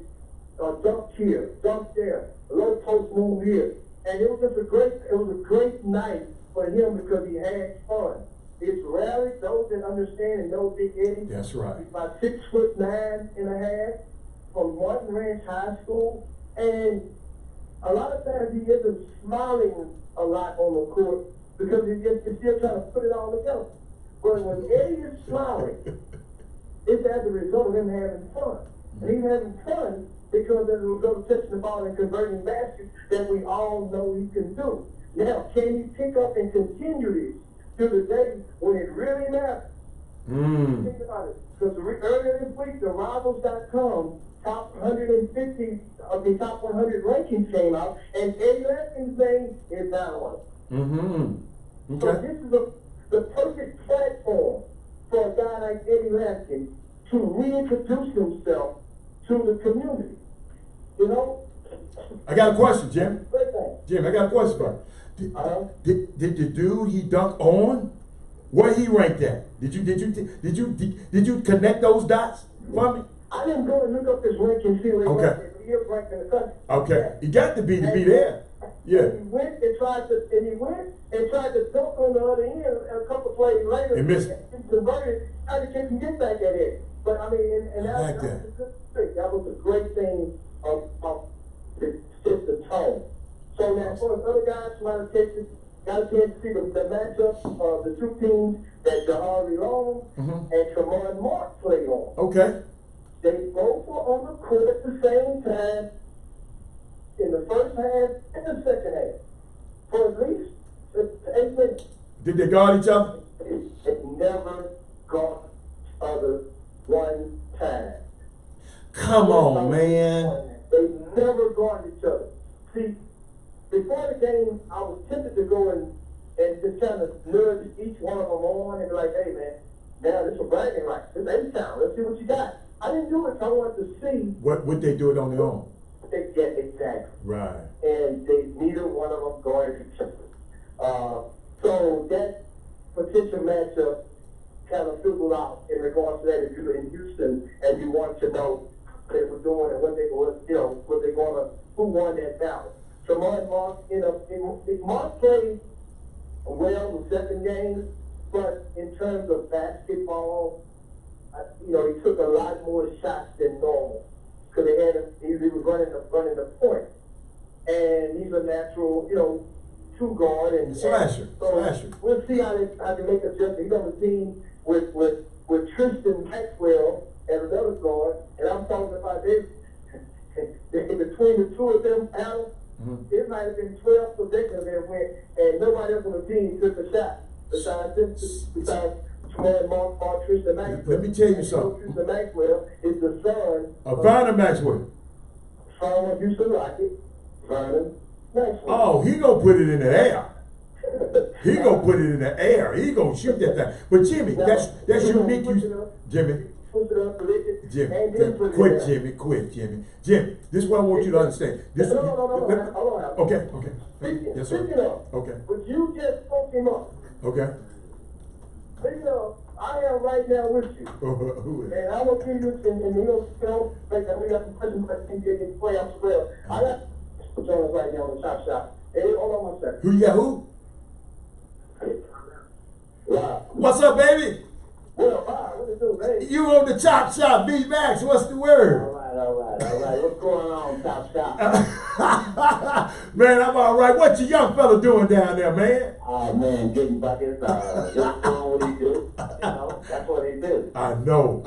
dunked here, dunked there, low post move here. And it was just it was a great night for him because he had fun. It's rarely those that understand and know Big Eddie. That's right. He's about 6'9.5" from Martin Ranch High School. And a lot of times he isn't smiling a lot on the court because he's still trying to put it all together. But when Eddie is smiling, it's as a result of him having fun. And he's having fun because as a result of touching the ball and converting baskets that we all know he can do. Now, can he pick up and continue this to the day when it really matters? Think about it. Because earlier this week, the Rivals.com top 150 of the top 100 rankings came out, and Eddie Lampkin's name is down on it. So this is the perfect platform for a guy like Eddie Lampkin to reintroduce himself to the community. You know? I got a question, Jim. Great thing. Jim, I got a question for you. Did the dude he dunked on, where he ranked at? Did you connect those dots for me? I didn't go and look up his rank and see where he ranked, but he is ranked in the country. Okay, he got to be there. Yeah. And he went and tried to dunk on the other end a couple plays later. And missed. He converted, tried to get back at it. But I mean, and that, like that that. was a good trick. That was a great thing to set the tone. So now, for the other guys from out of Texas, got a chance to see the matchup of the two teams that Jahari Long and Tremont Mark played on. Okay. They both were on the court at the same time in the first half and the second half for at least 8 minutes. Did they guard each other? They never got each other one time. Come on, man. They never guarded each other. See, before the game, I was tempted to go and just kind of nudge each one of them on and be like, hey, man, now this is bragging rights. This ain't town. Let's see what you got. I didn't do it. I wanted to see. What would they do it on their own? They get exactly. Right. And neither one of them guarded each other. So that potential matchup kind of fizzled out in regards to that. If you were in Houston and you wanted to know what they were doing and what they were, who won that battle. So Mark played well the second game, but in terms of basketball, he took a lot more shots than normal because he was running the point, and he's a natural, two guard and slasher. We'll see how they make adjustments. He's on the team with Tristan Maxwell as another guard, and I'm talking about this. Between the two of them, Alan, it might have been 12 possessions that went, and nobody else on the team took a shot besides Tristan Maxwell. Let me tell you something. Tristan Maxwell is the son of Vernon Maxwell. Son of Houston Rocket, Vernon Maxwell. Oh, he gonna put it in the air. He gonna put it in the air. He gonna shoot that thing. But Jimmy, that's unique. Jimmy. Quit, Jimmy. Jimmy, this is what I want you to understand. No. Okay. Yes, sir. Speaking of, okay. but you just spoke him up. Okay. Speaking of, I am right now with you. Who is? And I will give you, and we got some questions that can get in playoffs well. I got Jonas right now on the Chop Shop. Hey, hold on one second. Who you got who? Wow. What's up, baby? Well, hi, what it do, baby? You on the Chop Shop, B Max. What's the word? All right. What's going on, Chop Shop? Man, I'm all right. What your young fella doing down there, man? Oh, man, getting buckets, just doing what he do. That's what he do. I know.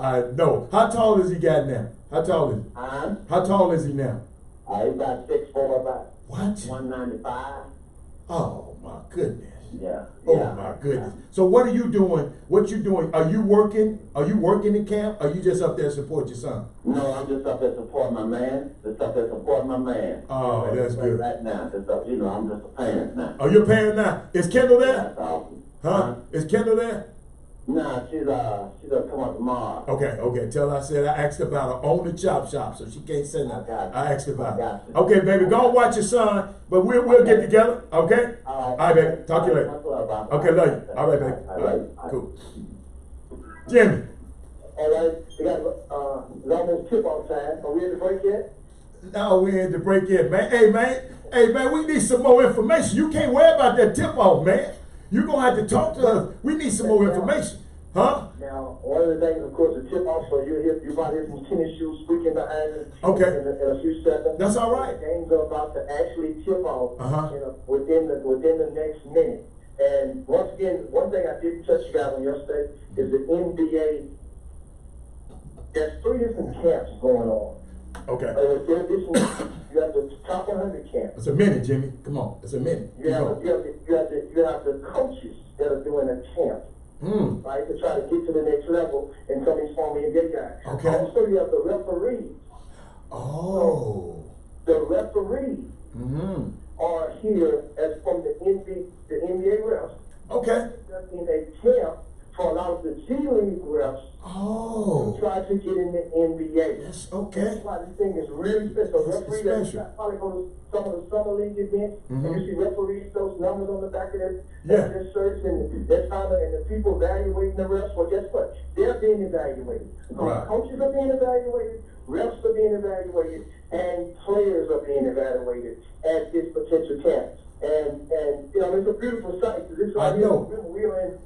How tall is he got now? How tall is he? How tall is he now? He's about 6'4", about what? 195. Oh, my goodness. Yeah. Oh my goodness. So what are you doing? What you doing? Are you working? Are you working in camp? Or are you just up there to support your son? No, I'm just up there supporting my man. Oh, that's good. Right now, I'm just a parent now. Oh, you're a parent now. Is Kendall there? That's awesome. Huh? Is Kendall there? Nah, she's gonna come up tomorrow. Okay. Tell her I said I asked about her on the Chop Shop, so she can't say nothing. I asked about her. Okay, baby, go and watch your son, but we'll get together. Okay. All right, baby. Talk to you later. Okay, love you. All right, baby. All right, cool. Jimmy. All right, we got it's almost tip-off time. Are we in the break yet? No, we ain't to break in, man. Hey, man, we need some more information. You can't worry about that tip-off, man. You're going to have to talk to us. We need some more information. Huh? Now, one of the things, of course, the tip off, so you might hear some tennis shoes squeaking behind it Okay. in a few seconds. That's all right. The games are about to actually tip off within the next minute. And once again, one thing I didn't touch you guys on yesterday is the NBA. There's 3 different camps going on. Okay. In addition, you have the top 100 camp. It's a minute, Jimmy. Come on. It's a minute. You have the coaches that are doing a camp. Right, to try to get to the next level in some of these former NBA guys. Okay. Also, you have the referees. Oh. So, the referees are here as from the NBA refs. Okay. In a camp for a lot of the G League refs to try to get in the NBA. Yes, okay. That's why this thing is really special. Referees probably go to some of the summer league events, and you see referees, those numbers on the back of their shirts, and they're trying to, and the people evaluating the refs. Well, guess what? They're being evaluated. Right. Coaches are being evaluated, refs are being evaluated, and players are being evaluated at this potential camp. And you know, it's a beautiful sight. This I know. We're in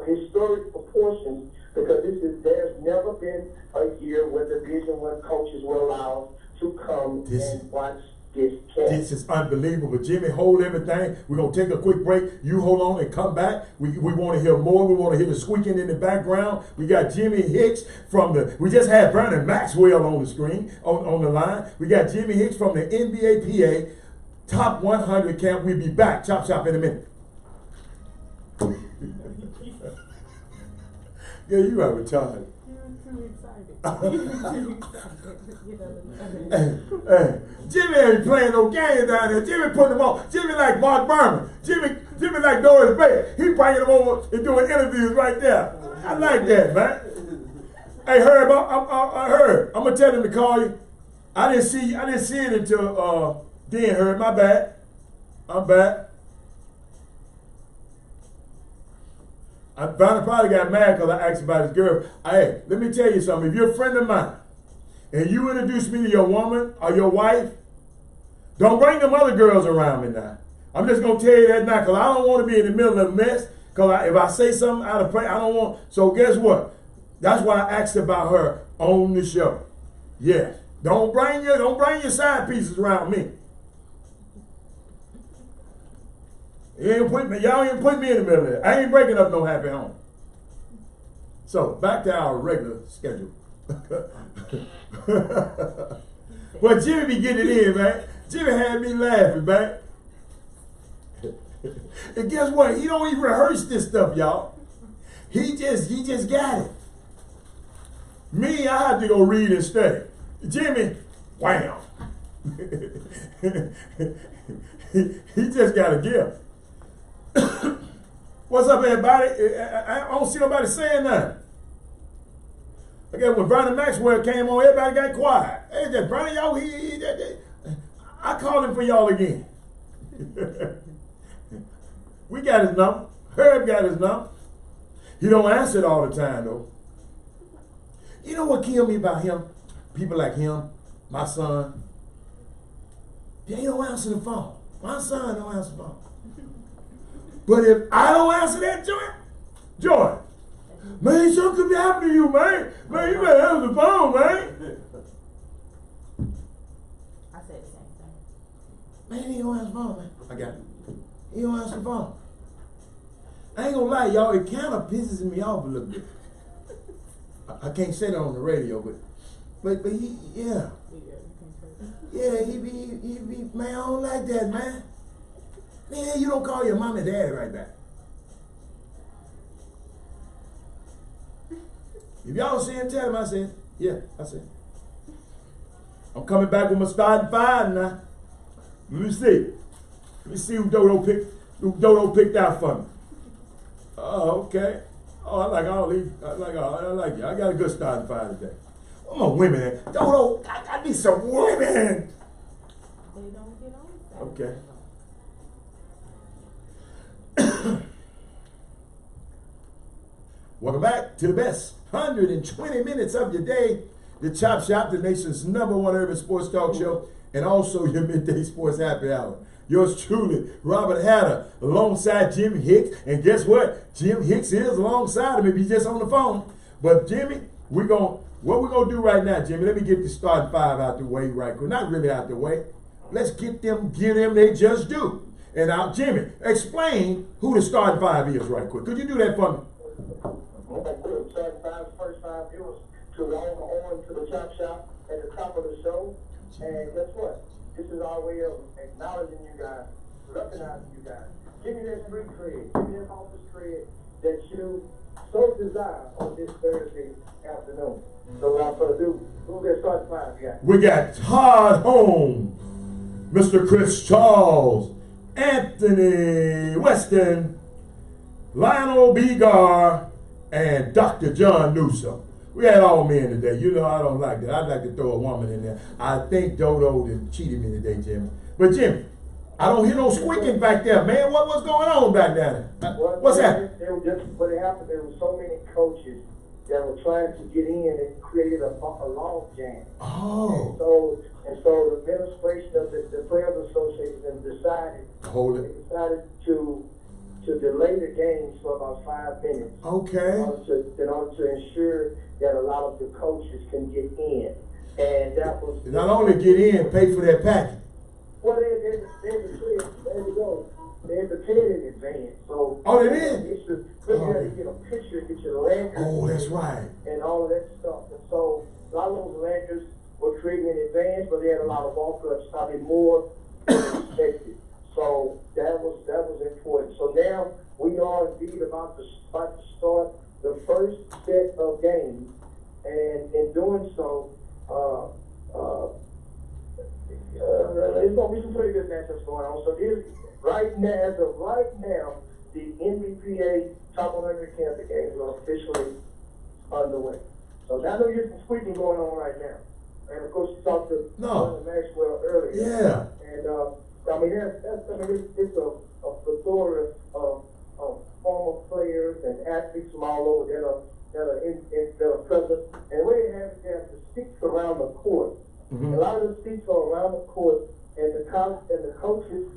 historic proportions, because there's never been a year where Division I coaches were allowed to come and watch this camp. This is unbelievable. Jimmy, hold everything. We're going to take a quick break. You hold on and come back. We want to hear more. We want to hear the squeaking in the background. We got Jimmy Hicks we just had Vernon Maxwell on the screen, on the line. We got Jimmy Hicks from the NBA PA Top 100 camp. We'll be back. Chop Shop in a minute. Yeah, you are retarded. You're too excited. Hey, Jimmy ain't playing no games down there. Jimmy putting them on. Jimmy like Mark Berman. Jimmy like Doris Bay. He bringing them over and doing interviews right there. I like that, man. Hey, Herb, I heard. I'm gonna tell him to call you. I didn't see it until then, Herb. My bad. I'm back. I probably got mad because I asked about his girl. Hey, let me tell you something. If you're a friend of mine and you introduce me to your woman or your wife, don't bring them other girls around me now. I'm just going to tell you that now, because I don't want to be in the middle of a mess. Because if I say something out of place, I don't want. So guess what? That's why I asked about her on the show. Yes. Don't bring your side pieces around me. Y'all ain't put me in the middle of it. I ain't breaking up no happy home. So back to our regular schedule. Well, Jimmy be getting it in, man. Jimmy had me laughing, man. And guess what? He don't even rehearse this stuff, y'all. He just got it. Me, I had to go read and study. Jimmy, wham. he just got a gift. What's up, everybody? I don't see nobody saying nothing. Again, when Vernon Maxwell came on, everybody got quiet. Hey, just Vernon, y'all, I called him for y'all again. We got his number. Herb got his number. He don't answer it all the time, though. You know what killed me about him? People like him, my son. They don't answer the phone. My son don't answer the phone. But if I don't answer that joint, man, something could be happening to you, man. Man, you better answer the phone, man. I said the same thing. Man, he don't answer the phone, man. I got it. He don't answer the phone. I ain't gonna lie, y'all, it kind of pisses me off a little bit. I can't say that on the radio, but he, yeah. Yeah, he be, man, I don't like that, man. Man, you don't call your mom and daddy right back. If y'all see him, tell him I said, yeah, I said. I'm coming back with my starting five now. Let me see who Dodo picked out for me. Oh, okay. Oh, I like all these. I like you. I got a good starting five today. Where my women at? Dodo, I need some women. They don't get on. Okay. Welcome back to the best 120 minutes of your day. the Chop Shop, the nation's #1 urban sports talk show, and also your midday sports happy hour. Yours truly, Robert Hatter, alongside Jimmy Hicks. And guess what? Jim Hicks is alongside him if he's just on the phone. But Jimmy, what we're gonna do right now, Jimmy, let me get the starting five out the way right quick. Not really out the way. Let's get them they just do. And now, Jimmy, explain who the starting five is right quick. Could you do that for me? Starting five, first five viewers to log on to the Chop Shop at the top of the show. And guess what? This is our way of acknowledging you guys, recognizing you guys. Give me that street cred, give me that office cred that you so desire on this Thursday afternoon. So without further ado, who's that starting five, guys? We got Todd Holmes, Mr. Chris Charles, Anthony Weston, Lionel Begar, and Dr. John Newsom. We had all men today. You know I don't like that. I'd like to throw a woman in there. I think Dodo cheated me today, Jimmy. But Jimmy, I don't hear no squeaking back there, man. What's going on back there? What's that? What happened, there were so many coaches that were trying to get in and created a log jam. Oh. And so the administration of the Players Association decided to delay the games for about 5 minutes. Okay. In order to ensure that a lot of the coaches can get in. And that was... Not only get in, pay for that package. Well, there you go. They had prepared in advance. So, oh, they did? You had to get a picture, get your lanyard. Oh, that's right. And all of that stuff. And so, a lot of those lanyards were created in advance, but they had a lot of walk-ups, probably more than expected. So, that was important. So now, we are indeed about to start the first set of games. And in doing so, there's going to be some pretty good matchups going on. So as of right now, the NBPA Top 100 Campus games are officially underway. So now you get some squeaking going on right now. And of course, you talked to Maxwell earlier. Yeah. And it's a plethora of former players and athletes from all over that are present. And the way they have the seats around the court. Mm-hmm. A lot of the seats are around the court, and the coaches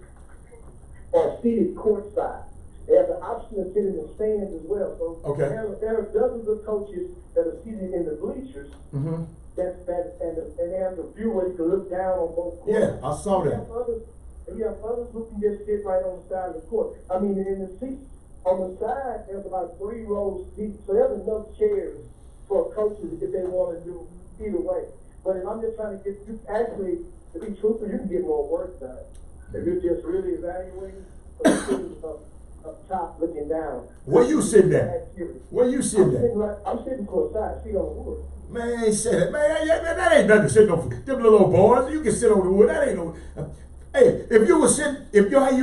are seated courtside. They have the option to sit in the stands as well. So there are dozens of coaches that are seated in the bleachers. Mm-hmm. And they have the view where you can look down on both courts. Yeah, I saw that. You have others who can just sit right on the side of the court. I mean, in the seats on the side, there's about 3 rows deep. So there's enough chairs for coaches if they want to do either way. But if I'm just trying to get you, actually, to be truthful, you can get more work done. If you're just really evaluating up top, looking down. Where you sitting at? Where you sitting at? I'm sitting courtside, seat on the wood. Man, ain't said it. Man, that ain't nothing to sit on. Them little boys, you can sit on the wood. That ain't no. Hey, if you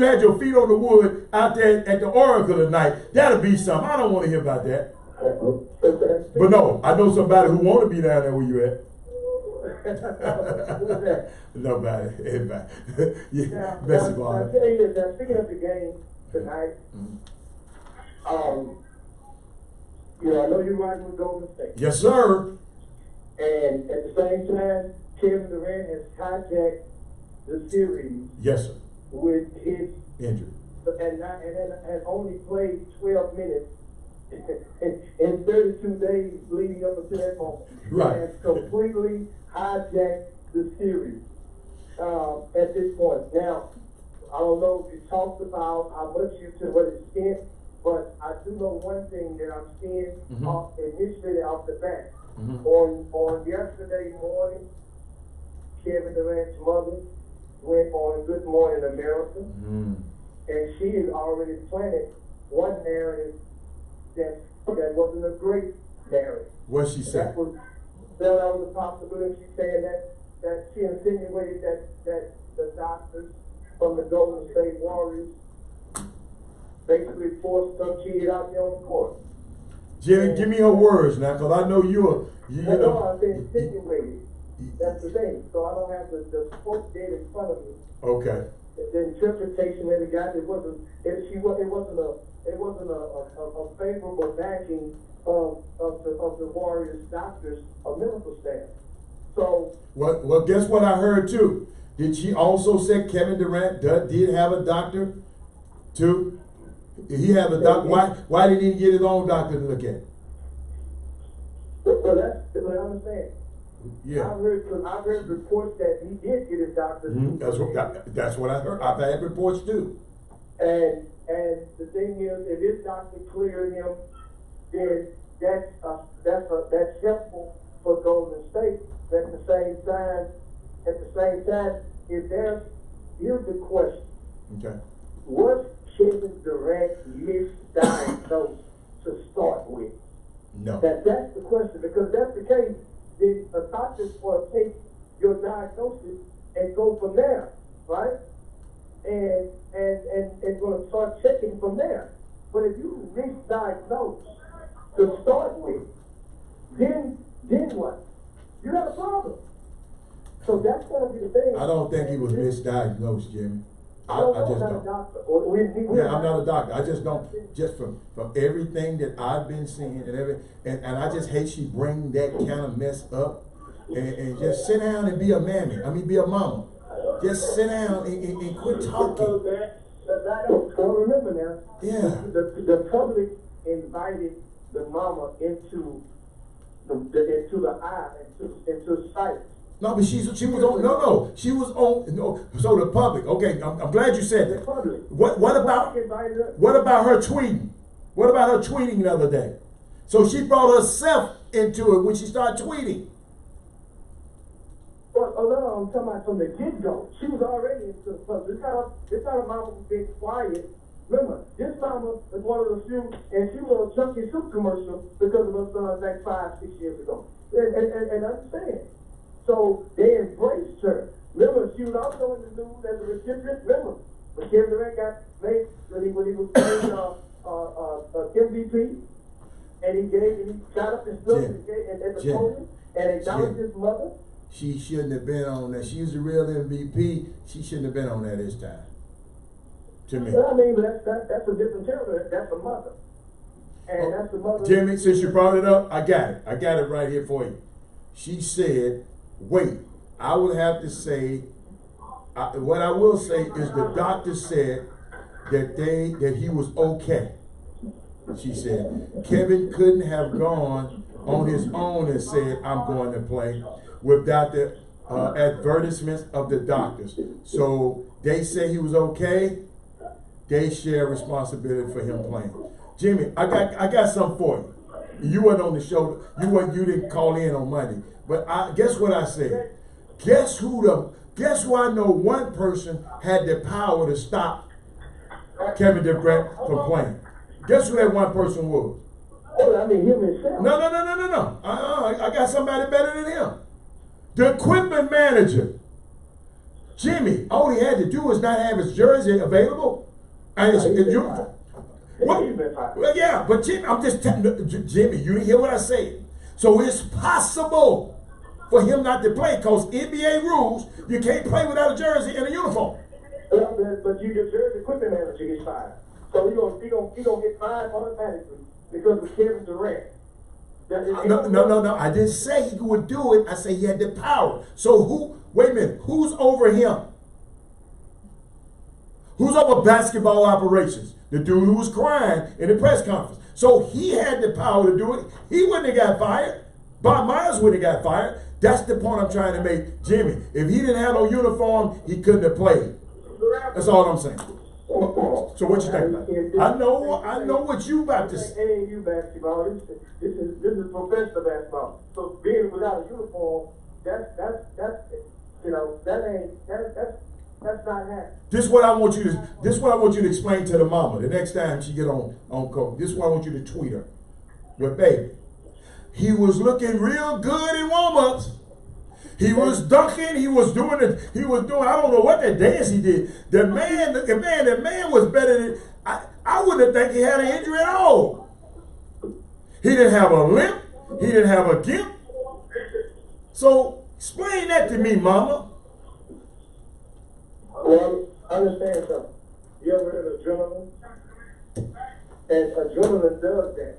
had your feet on the wood out there at the Oracle tonight, that'll be something. I don't want to hear about that. But no, I know somebody who want to be down there where you at. Nobody. Everybody. Now, basketball. I'll tell you this, speaking of the game tonight, I know you're riding with Golden State. Yes, sir. And at the same time, Kevin Durant has hijacked the series. Yes, sir. With his injury. And has only played 12 minutes in 32 days leading up until that moment. Right. He has completely hijacked the series at this point. Now, I don't know if you talked about how much to what extent, but I do know one thing that I'm seeing initially off the bat. Mm-hmm. On yesterday morning, Kevin Durant's mother went on Good Morning America, and she had already planted one narrative that wasn't a great narrative. What she said? That was a possibility. She said that she insinuated that the doctors from the Golden State Warriors basically forced some kid out there on the court. Jimmy, give me her words now, because I know you know. No, I've been insinuated. That's the thing. So I don't have the sports data in front of me. Okay. The interpretation that it got, it wasn't a favorable backing of the Warriors doctors or medical staff. So, Well, guess what I heard too? Did she also say Kevin Durant did have a doctor too? Did he have a doctor? Why didn't he get his own doctor to look at it? well, that's what I understand. Yeah. I've heard reports that he did get his doctor. That's what I heard. I've had reports too. And the thing is, if his doctor cleared him, then that's helpful for Golden State. At the same time, here's the question: Okay. was Kevin Durant misdiagnosed to start with? No. That's the question, because that's the case. Then a doctor's going to take your diagnosis and go from there, right? And going to start checking from there. But if you misdiagnose to start with, then what? You have a problem. So that's going to be the thing. I don't think he was misdiagnosed, Jimmy. I just don't. Yeah, I'm not a doctor. I just don't. Just from everything that I've been seeing and I just hate she bring that kind of mess up and just sit down and be a mammy. I mean, be a mama. Just sit down and quit talking. Well, remember now. Yeah. The public invited the mama into the eye, into sight. No, but she was on. No, she was on. No, so the public. Okay, I'm glad you said that. What about her tweeting? What about her tweeting the other day? So she brought herself into it when she started tweeting. Well, no, I'm talking about from the get-go. She was already into the public. It's not a mama who's been quiet. Remember, this mama is one of the few, and she was a Chunky Soup commercial because of her son like 5-6 years ago. And understand. So they embraced her. Remember, she was also in the news as a recipient. Remember, when Kevin Durant got made, when he was playing MVP, and he got up and stood at the podium and acknowledged his mother. She shouldn't have been on that. She was a real MVP. She shouldn't have been on that this time. To me. Well, I mean, but that's a different territory. That's a mother. And that's the mother. Jimmy, since you brought it up, I got it. I got it right here for you. She said, wait, I would have to say, what I will say is the doctor said that he was okay. She said, Kevin couldn't have gone on his own and said, I'm going to play without the advertisements of the doctors. So they say he was okay. They share responsibility for him playing. Jimmy, I got something for you. You weren't on the show. You didn't call in on Monday. But guess what I said? Guess who I know one person had the power to stop Kevin Durant from playing. Guess who that one person was? Oh, I mean him himself. No. I got somebody better than him. The equipment manager. Jimmy, all he had to do was not have his jersey available. And his uniform. Well, yeah, but Jimmy, I'm just telling Jimmy, you didn't hear what I said. So it's possible for him not to play because NBA rules, you can't play without a jersey and a uniform. But you deserve the equipment manager gets fired. So he gonna get fired automatically because of Kevin Durant. No. I didn't say he would do it. I said he had the power. So wait a minute, who's over him? Who's over basketball operations? The dude who was crying in the press conference. So he had the power to do it. He wouldn't have got fired. Bob Myers wouldn't have got fired. That's the point I'm trying to make. Jimmy, if he didn't have no uniform, he couldn't have played. That's all I'm saying. So what you think about it? I know what you about to say. AAU basketball. This is professional basketball. So being without a uniform, that's not happening. This is what I want you to explain to the mama the next time she get on court. This is what I want you to tweet her. But baby, he was looking real good in warm-ups. He was dunking. He was doing, I don't know what that dance he did. The man was better than, I wouldn't think he had an injury at all. He didn't have a limp. He didn't have a gimp. So explain that to me, mama. Well, understand something. You ever heard of adrenaline? And adrenaline does that.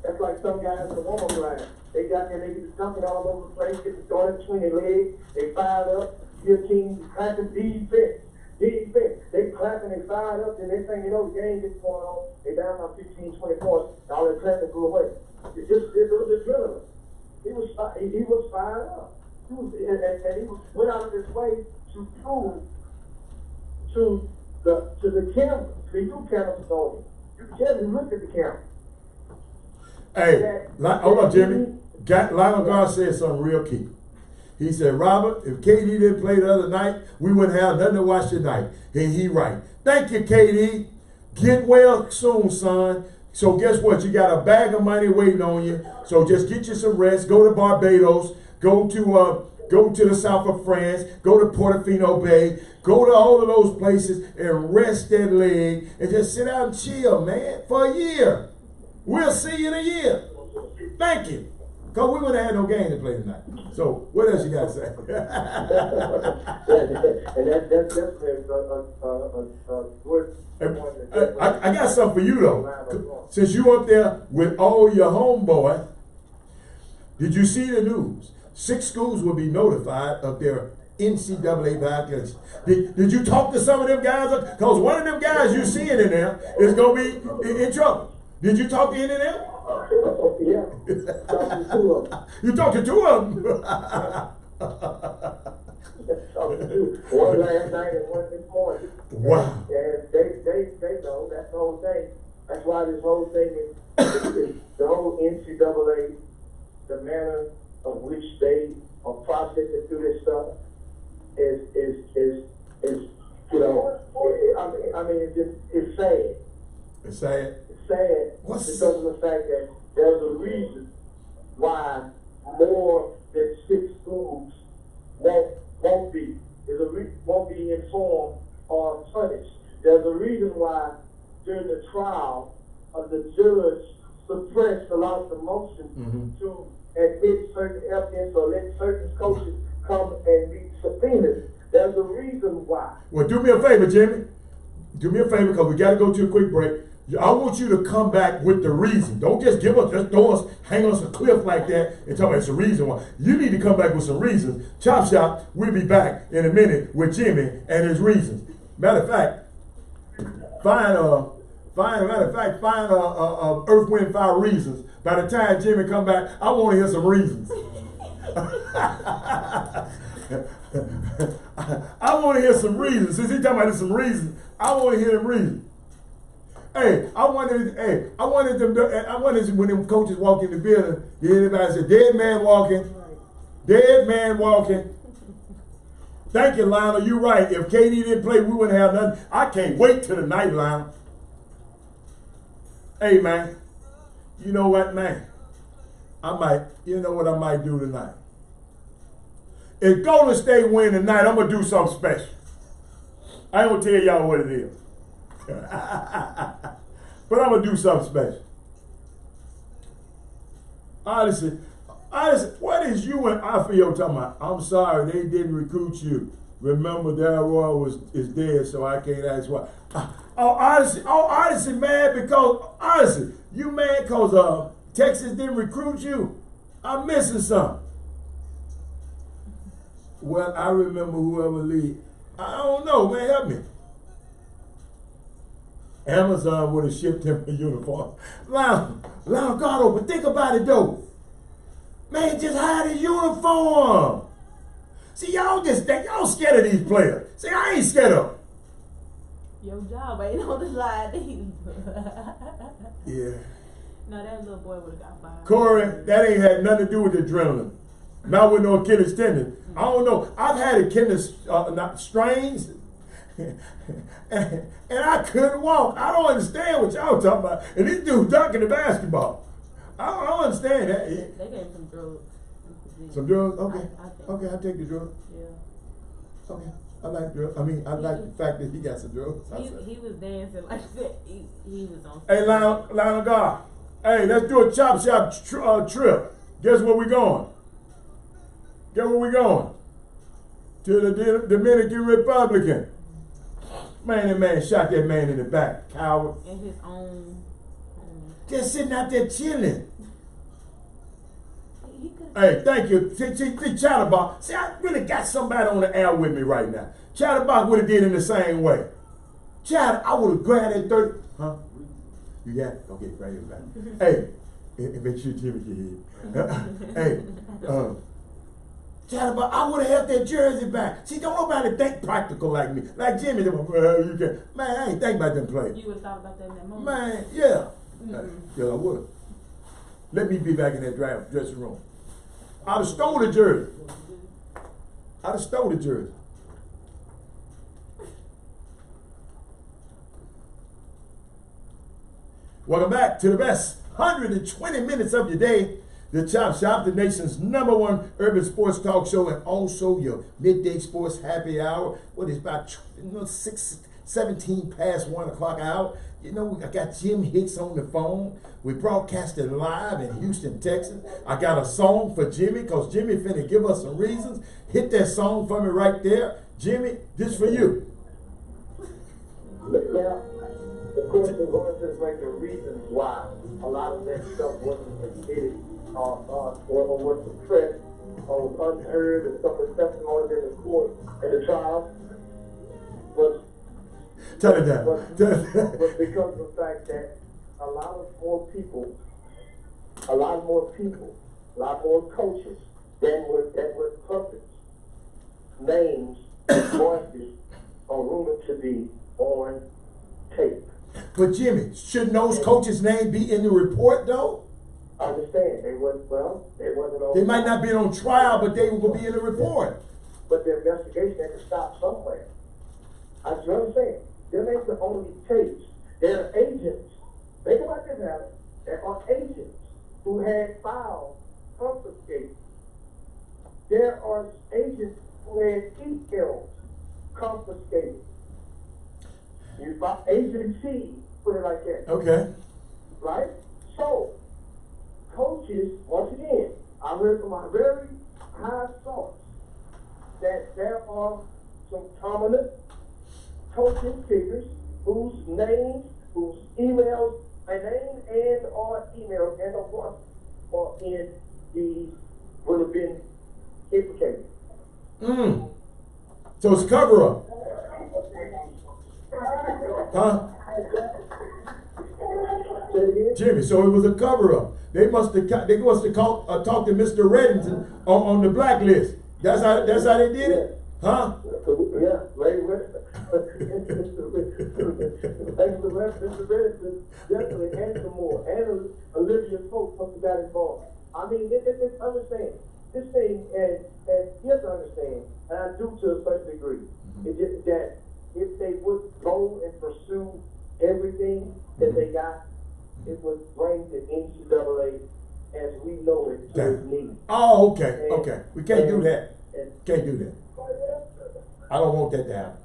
That's like some guys in the warm-up line. They got there, they get jumping all over the place, get the throw between their legs, they fired up, your team clapping defense. They clapping, they fired up, and next thing you know, the game gets going on, they down by 15, 20 points, and all that clapping blew away. It was adrenaline. He was fired up. He was, and he went out of his way to prove to the camera, the new cameras on him. You can look at the camera. Hey, hold on, Jimmy. Lionel God said something real key. He said, Robert, if KD didn't play the other night, we wouldn't have nothing to watch tonight. And he right. Thank you, KD. Get well soon, son. So guess what? You got a bag of money waiting on you. So just get you some rest. Go to Barbados. Go to the south of France. Go to Portofino Bay. Go to all of those places and rest that leg and just sit out and chill, man, for a year. We'll see you in a year. Thank you. Because we wouldn't have had no game to play tonight. So, what else you got to say? And that's definitely good. I got something for you, though. Since you up there with all your homeboy, did you see the news? 6 schools will be notified of their NCAA violations. Did you talk to some of them guys? Because one of them guys you seeing in there is going to be in trouble. Did you talk to any of them? Yeah. Talking to 2 of them. You talked to 2 of them? Talking to 2. One last night and one this morning. Wow. And they know that's the whole thing. That's why this whole thing is the whole NCAA, the manner of which they are processing through this stuff is you know, I mean it's sad. It's sad. It's sad because of the fact that there's a reason why more than 6 schools won't be informed or punished. There's a reason why during the trial the judge suppressed a lot of the motion to admit certain evidence or let certain coaches come and be subpoenaed. There's a reason why. Well, do me a favor, Jimmy. Do me a favor, because we got to go to a quick break. I want you to come back with the reason. Don't just hang us a cliff like that and tell me it's a reason why. You need to come back with some reasons. Chop Shop, we'll be back in a minute with Jimmy and his reasons. Matter of fact, find Earth, Wind, Fire reasons. By the time Jimmy come back, I want to hear some reasons. I want to hear some reasons. Since he's talking about some reasons, I want to hear them reasons. Hey, I wanted when them coaches walk in the building, everybody said, dead man walking. Dead man walking. Thank you, Lionel. You're right. If KD didn't play, we wouldn't have nothing. I can't wait till the night, Lionel. Hey, man. You know what, man? You know what I might do tonight? If Golden State win tonight, I'm going to do something special. I ain't going to tell y'all what it is. But I'm going to do something special. Honestly, what is you and Afio talking about? I'm sorry, they didn't recruit you. Remember, Darryl is dead, so I can't ask why. Honestly, man, because, honestly, you mad because Texas didn't recruit you? I'm missing something. Well, I remember whoever lead. I don't know, man, help me. Amazon would have shipped him a uniform. Loud God, but think about it though. Man, just hide a uniform. See, y'all scared of these players. See, I ain't scared of them. Your job ain't on the line either. Yeah. No, that little boy would have got fired. Corey, that ain't had nothing to do with the adrenaline. Not with no Achilles tendon. I don't know. I've had Achilles strains, and I couldn't walk. I don't understand what y'all talking about. And this dude dunking the basketball. I don't understand that. They gave some drugs. Some drugs? Okay. I I'll take the drugs. Yeah. Okay. I like drugs. I mean, I like the fact that he got some drugs. He was dancing like that. He was on. Hey, Lionel God. Hey, let's do a Chop Shop trip. Guess where we going? Guess where we going? To the Dominican Republic. Man, that man shot that man in the back. Coward. In his own. Just sitting out there chilling. Hey, thank you. See, Chatterbox. See, I really got somebody on the air with me right now. Chatterbox would have did in the same way. Chatter, I would have grabbed that 30. Huh? You got it? Okay, right here, back. Hey, make sure Jimmy can hear. Hey, Chatterbox, I would have held that jersey back. See, don't nobody think practical like me. Like Jimmy, you can. Man, I ain't think about them players. You would have thought about that in that moment. Man, yeah. Yeah, I would have. Let me be back in that dressing room. I'd have stole the jersey. I'd have stole the jersey. Welcome back to the best 120 minutes of your day. The Chop Shop, the nation's #1 urban sports talk show, and also your midday sports happy hour. What is about 17 past 1 o'clock hour. You know, I got Jim Hicks on the phone. We broadcasted live in Houston, Texas. I got a song for Jimmy because Jimmy finna give us some reasons. Hit that song for me right there. Jimmy, this for you. Now, of course, we're going to like the reasons why a lot of that stuff wasn't admitted or was suppressed or was unheard, or some of the testimony in the court in the trial was. Tell it down. But because of the fact that a lot more people, a lot more coaches that were puppets, names, voices are rumored to be on tape. But Jimmy, shouldn't those coaches' names be in the report though? I understand. They wasn't on. They might not be on trial, but they will be in the report. But the investigation had to stop somewhere. I just understand. Them ain't the only tapes. There are agents. Think about this now. There are agents who had files confiscated. There are agents who had emails confiscated. You buy agency, put it like that. Okay. Right? So, coaches, once again, I heard from my very high source that there are some prominent coaching figures whose names, whose emails, a name and or emails and or voice are in the, would have been implicated. So it's a cover up. Huh? Jimmy, so it was a cover up. They must have talked to Mr. Reddington on the blacklist. That's how they did it? Huh? Yeah, Ray Reddington. Thanks to Mr. Reddington, definitely, and some more. And Olivia Pope must have got involved. I mean, understand. This thing, and you have to understand, and I do to a certain degree, it's just that if they would go and pursue everything that they got, it would bring the NCAA as we know it to its knees. Oh, okay, okay. We can't do that. Can't do that. I don't want that to happen.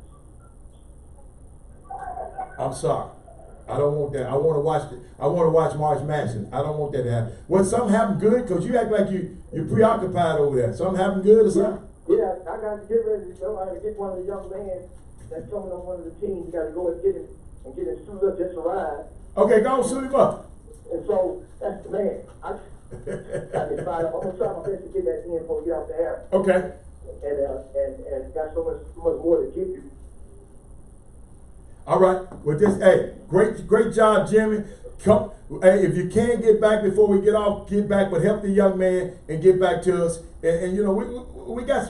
I'm sorry. I don't want that. I want to watch March Madness. I don't want that to happen. When something happen good, because you act like you're preoccupied over there. Something happen good or something? Yeah, I got to get ready to go. I got to get one of the young men that's coming on one of the teams. You got to go and get him suited up just to ride. Okay, go suit him up. And so that's the man. I'm gonna try my best to get that in before we get out the air. Okay. And got so much more to give you. All right. Well, hey, great job, Jimmy. Come, hey, if you can get back before we get off, get back, but help the young man and get back to us. And you know, we got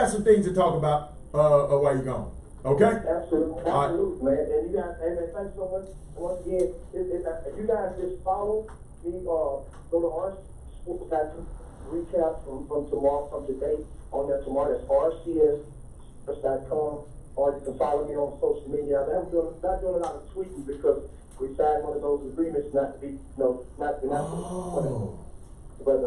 some things to talk about while you're gone. Okay? Absolutely, man. And you guys, man, thanks so much. Once again, if you guys just follow me, go to our sports recap from today on that tomorrow. That's rcs.com. Or you can follow me on social media. I'm not doing a lot of tweeting because we signed one of those agreements not to be, not to be. But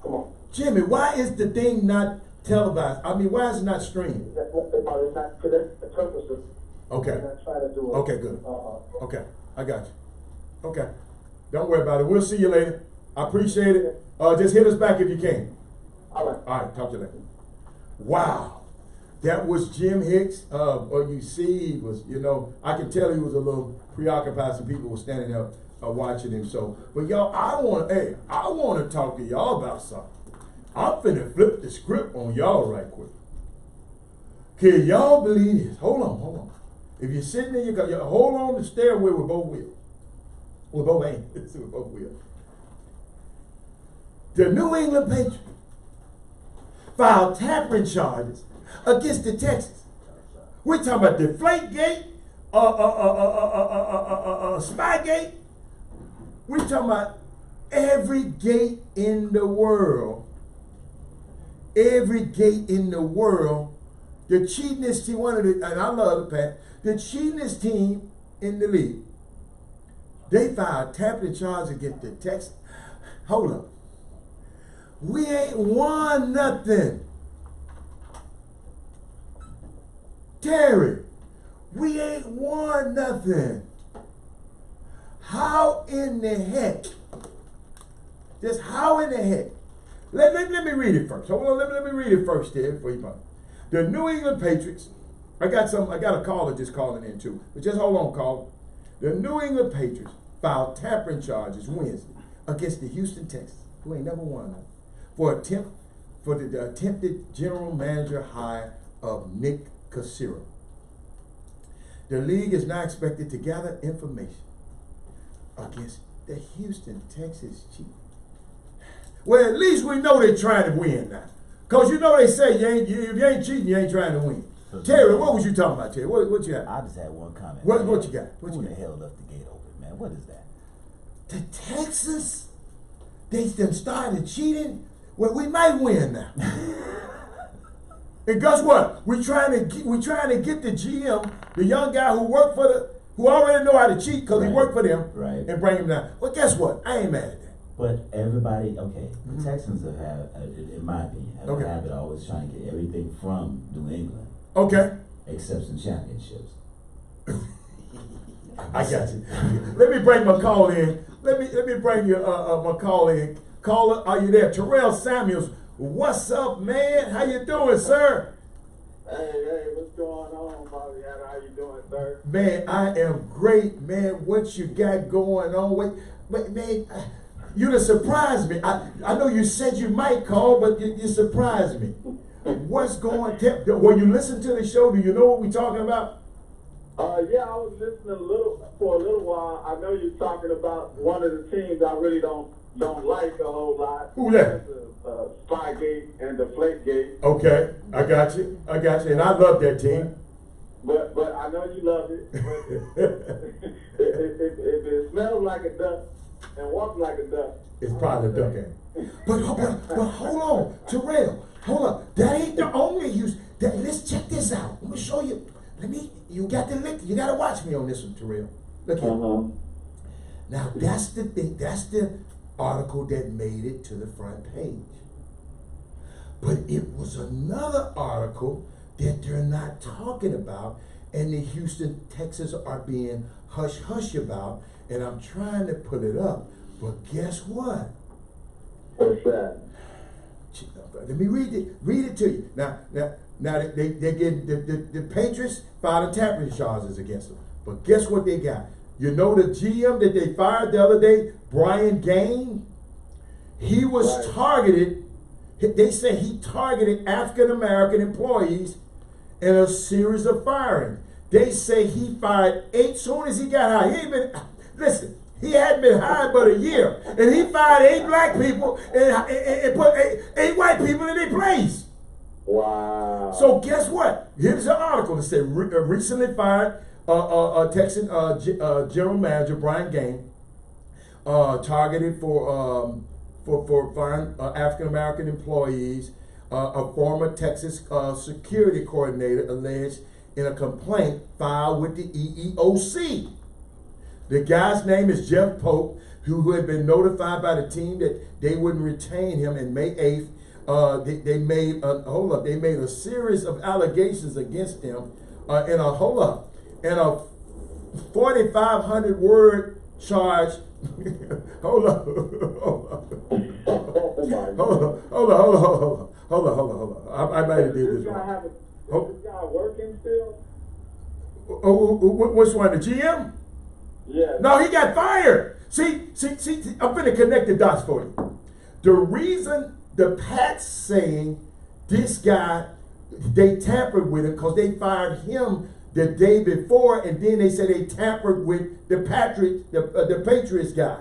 come on. Jimmy, why is the thing not televised? I mean, why is it not streamed? It's not for the purpose of. Okay. I'm not trying to do it. Okay, good. Okay, I got you. Okay, don't worry about it. We'll see you later. I appreciate it. Just hit us back if you can. All right. All right, talk to you later. Wow. That was Jim Hicks. Or you see, he was, I can tell he was a little preoccupied. Some people were standing up watching him. So, but y'all, I want to talk to y'all about something. I'm finna flip the script on y'all right quick. Can y'all believe this? Hold on. If you're sitting in your car, hold on the steering wheel with both wheels. With both hands, with both wheels. The New England Patriots filed tampering charges against the Texans. We're talking about Deflategate, Spygate. We're talking about every gate in the world. Every gate in the world. The cheatingest team, and I love the Pat, the cheatingest team in the league. They filed tampering charges against the Texans. Hold up. We ain't won nothing. Terry, we ain't won nothing. How in the heck? Just how in the heck? Let me read it first. Hold on, let me read it first here before you pop. The New England Patriots, I got a caller just calling in too. But just hold on, caller. The New England Patriots filed tampering charges Wednesday against the Houston Texans, who ain't never won nothing, for the attempted general manager hire of Nick Cassero. The league is now expected to gather information against the Houston Texans chief. Well, at least we know they're trying to win now. Because you know they say if you ain't cheating, you ain't trying to win. So Terry, what was you talking about, Terry? What you got? I just had one comment. What you got? What Who you the got? hell left the gate open, man? What is that? The Texans? They done started cheating? Well, we might win now. And guess what? We're trying to get the GM, the young guy who already know how to cheat because he worked for them, Right. and bring him down. Well, guess what? I ain't mad at that. But everybody, okay, the Texans have, in my opinion, have a habit of always trying to get everything from New England, Okay. except some championships. I got you. Let me bring my call in. Let me bring you my call in. Caller, are you there? Terrell Samuels. What's up, man? How you doing, sir? Hey, what's going on, Bobby? How you doing, sir? Man, I am great, man. What you got going on? Wait, man, you done surprised me. I know you said you might call, but you surprised me. What's going on? When you listen to the show, do you know what we're talking about? Yeah, I was listening for a little while. I know you're talking about one of the teams I really don't like a whole lot. Who that? Spygate and Deflategate. Okay, I got you, and I love that team. But I know you love it. If it smells like a duck and walks like a duck, It's probably a duck game. But hold on, Terrell, hold up. That ain't the only use. Let's check this out. Let me show you. You got to watch me on this one, Terrell. Look here. Now that's the thing. That's the article that made it to the front page. But it was another article that they're not talking about, and the Houston Texans are being hush about. And I'm trying to pull it up, but guess what? what's that? Let me read it to you. Now they get the Patriots filed tampering charges against them. But guess what they got? You know the GM that they fired the other day, Brian Gain? He was targeted. They say he targeted African American employees in a series of firings. They say he fired 8 soon as he got hired. He hadn't been hired but a year, and he fired 8 black people and put 8 white people in their place. Wow. So guess what? Here's an article that said recently fired Texan general manager Brian Gain, targeted for firing African American employees. A former Texas security coordinator alleged in a complaint filed with the EEOC. The guy's name is Jeff Pope, who had been notified by the team that they wouldn't retain him. In May 8th, they made a series of allegations against him in a 4,500 word charge. Hold on. I might have did this wrong. Is this guy working still? Which one, the GM? Yeah. No, he got fired. See, I'm gonna connect the dots for you. The reason the Pats saying this guy, they tampered with him because they fired him the day before, and then they said they tampered with the Patriots guy,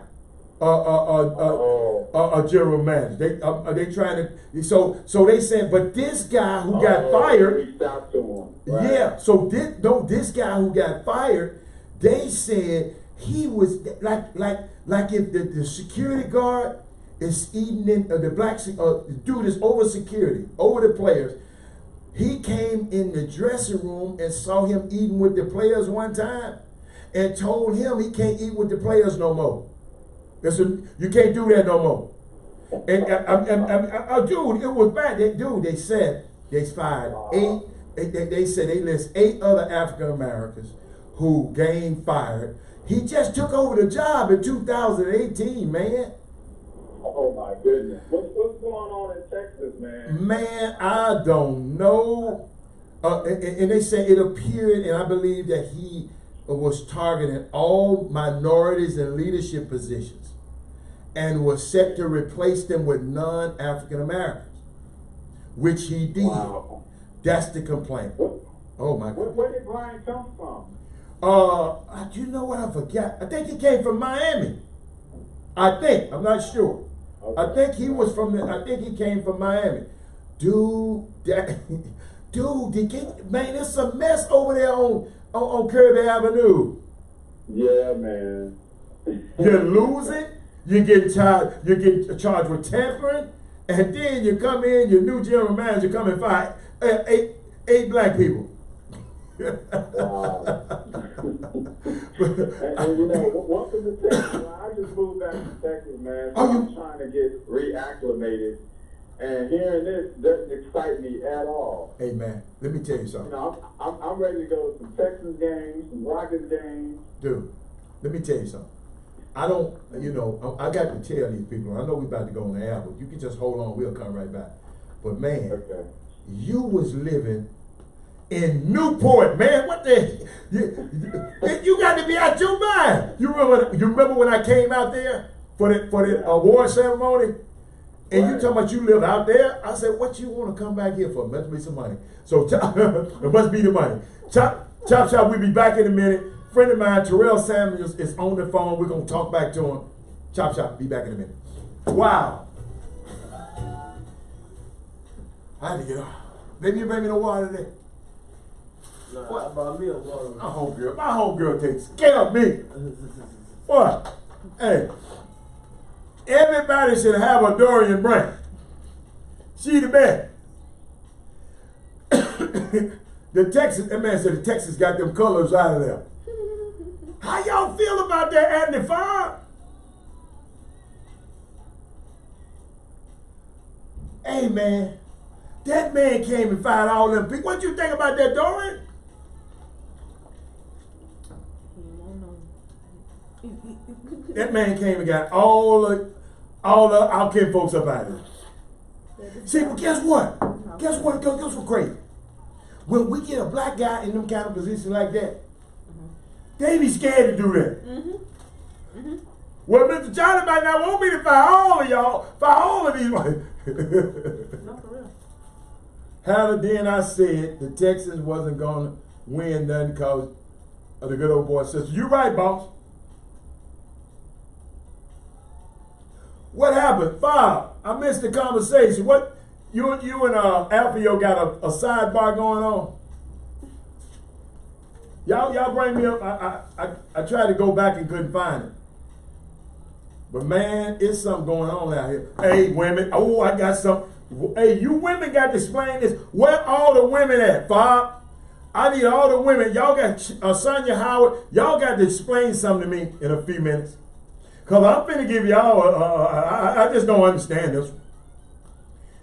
general manager. They trying to so they said, but this guy who got fired, reached out to him, right? yeah. So this guy who got fired, they said he was like if the security guard is eating in the black dude is over security over the players. He came in the dressing room and saw him eating with the players one time and told him he can't eat with the players no more. You can't do that no more. And dude, it was bad. They said they fired eight. They said they list 8 other African Americans who gained fired. He just took over the job in 2018, man. Oh my goodness. What's going on in Texas, man? Man, I don't know. And they say it appeared, and I believe that he was targeting all minorities in leadership positions and was set to replace them with non-African Americans, which he did. Wow. That's the complaint. Oh my God. Where did Brian come from? You know what? I forgot. I think he came from Miami. I think. I'm not sure. Okay. I think he was from I think he came from Miami. Dude, man, it's a mess over there on Kirby Avenue. Yeah, man. You're losing, you get charged with tampering, and then you come in, your new general manager come and find eight black people. Wow. and you know, welcome to Texas. I just moved back to Texas, man. So I'm trying to get reacclimated, and hearing this doesn't excite me at all. Hey man, let me tell you something. You know, I'm ready to go to some Texas games, some Rockets games. Dude, let me tell you something. I don't, I got to tell these people. I know we about to go on the air, but you can just hold on. We'll come right back. But man, okay. You was living in Newport, man. What the? You got to be out your mind. You remember when I came out there for the award ceremony, and you talking about you live out there? I said, what you want to come back here for? Must be some money. So it must be the money. Chop Shop. We'll be back in a minute. Friend of mine, Terrell Samuels, is on the phone. We're gonna talk back to him. Chop Shop. Be back in a minute. Wow. I had to get off. Baby, you bring me no water today. Nah, what? I brought me a water. My homegirl takes care of me. What? Hey, everybody should have a Dorian brand. She the best. That man said the Texas got them colors out of there. How y'all feel about that Andy Farr? Hey man, that man came and fired all them people. What you think about that, Dorian? That man came and got all the our kid folks up out of there. See, but guess what? Guess what's crazy? When we get a black guy in them kind of positions like that, they be scared to do that. Well, Mr. Johnny might not want me to fire all of y'all, fire all of these. No, for real. How then I said the Texans wasn't going to win nothing because of the good old boy sister. You right, boss. What happened? Bob, I missed the conversation. What you and Alfio got a sidebar going on? Y'all bring me up. I tried to go back and couldn't find it. But man, it's something going on out here. Hey, women. Oh, I got something. Hey, you women got to explain this. Where all the women at, Bob? I need all the women. Y'all got Sonia Howard. Y'all got to explain something to me in a few minutes. Because I'm finna give y'all, I just don't understand this.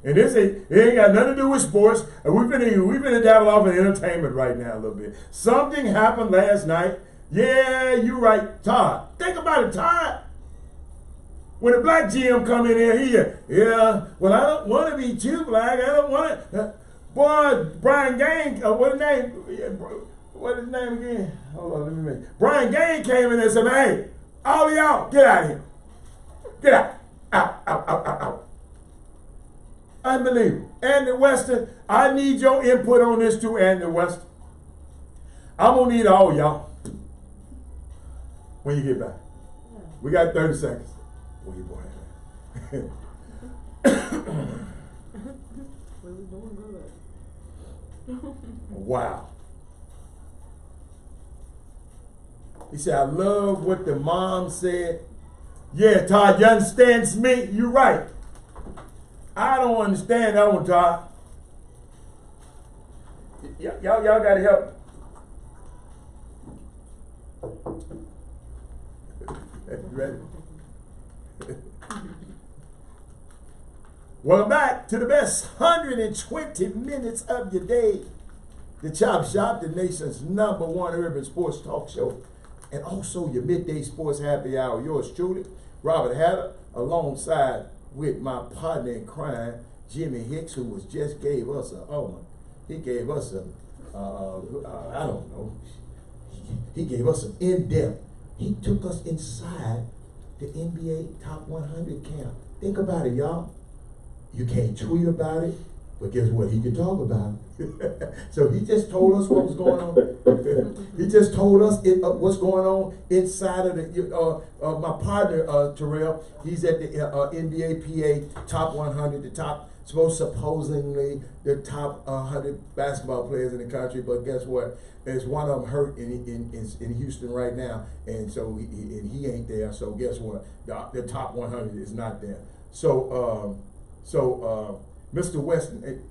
And it ain't got nothing to do with sports. And we finna dabble off in entertainment right now a little bit. Something happened last night. Yeah, you right, Todd. Think about it, Todd. When the black GM come in here, well, I don't want to be too black. I don't want to. Boy, Brian Gang, what his name? What is his name again? Hold on, let me make. Brian Gaines came in there and said, hey, all of y'all, get out of here. Get out. Out. Unbelievable. Andy Weston, I need your input on this too, Andy Weston. I'm going to need all y'all when you get back. We got 30 seconds. Where you boy at? We was doing good. Wow. He said, I love what the mom said. Yeah, Todd, you understand me? You're right. I don't understand that one, Todd. Y'all got to help me. Ready? Welcome back to the best 120 minutes of your day. The Chop Shop, the nation's #1 urban sports talk show. And also your midday sports happy hour. Yours truly, Robert Hatter, alongside with my partner in crime, Jimmy Hicks, who was just gave us I don't know. He gave us an in-depth. He took us inside the NBA Top 100 camp. Think about it, y'all. You can't tweet about it, but guess what? He can talk about it. So he just told us what was going on. He just told us what's going on inside of the. My partner Terrell, he's at the NBA PA Top 100, the top, supposedly the top 100 basketball players in the country. But guess what? There's one of them hurt in Houston right now, and so he ain't there. So guess what? The top 100 is not there. So Mr. Weston,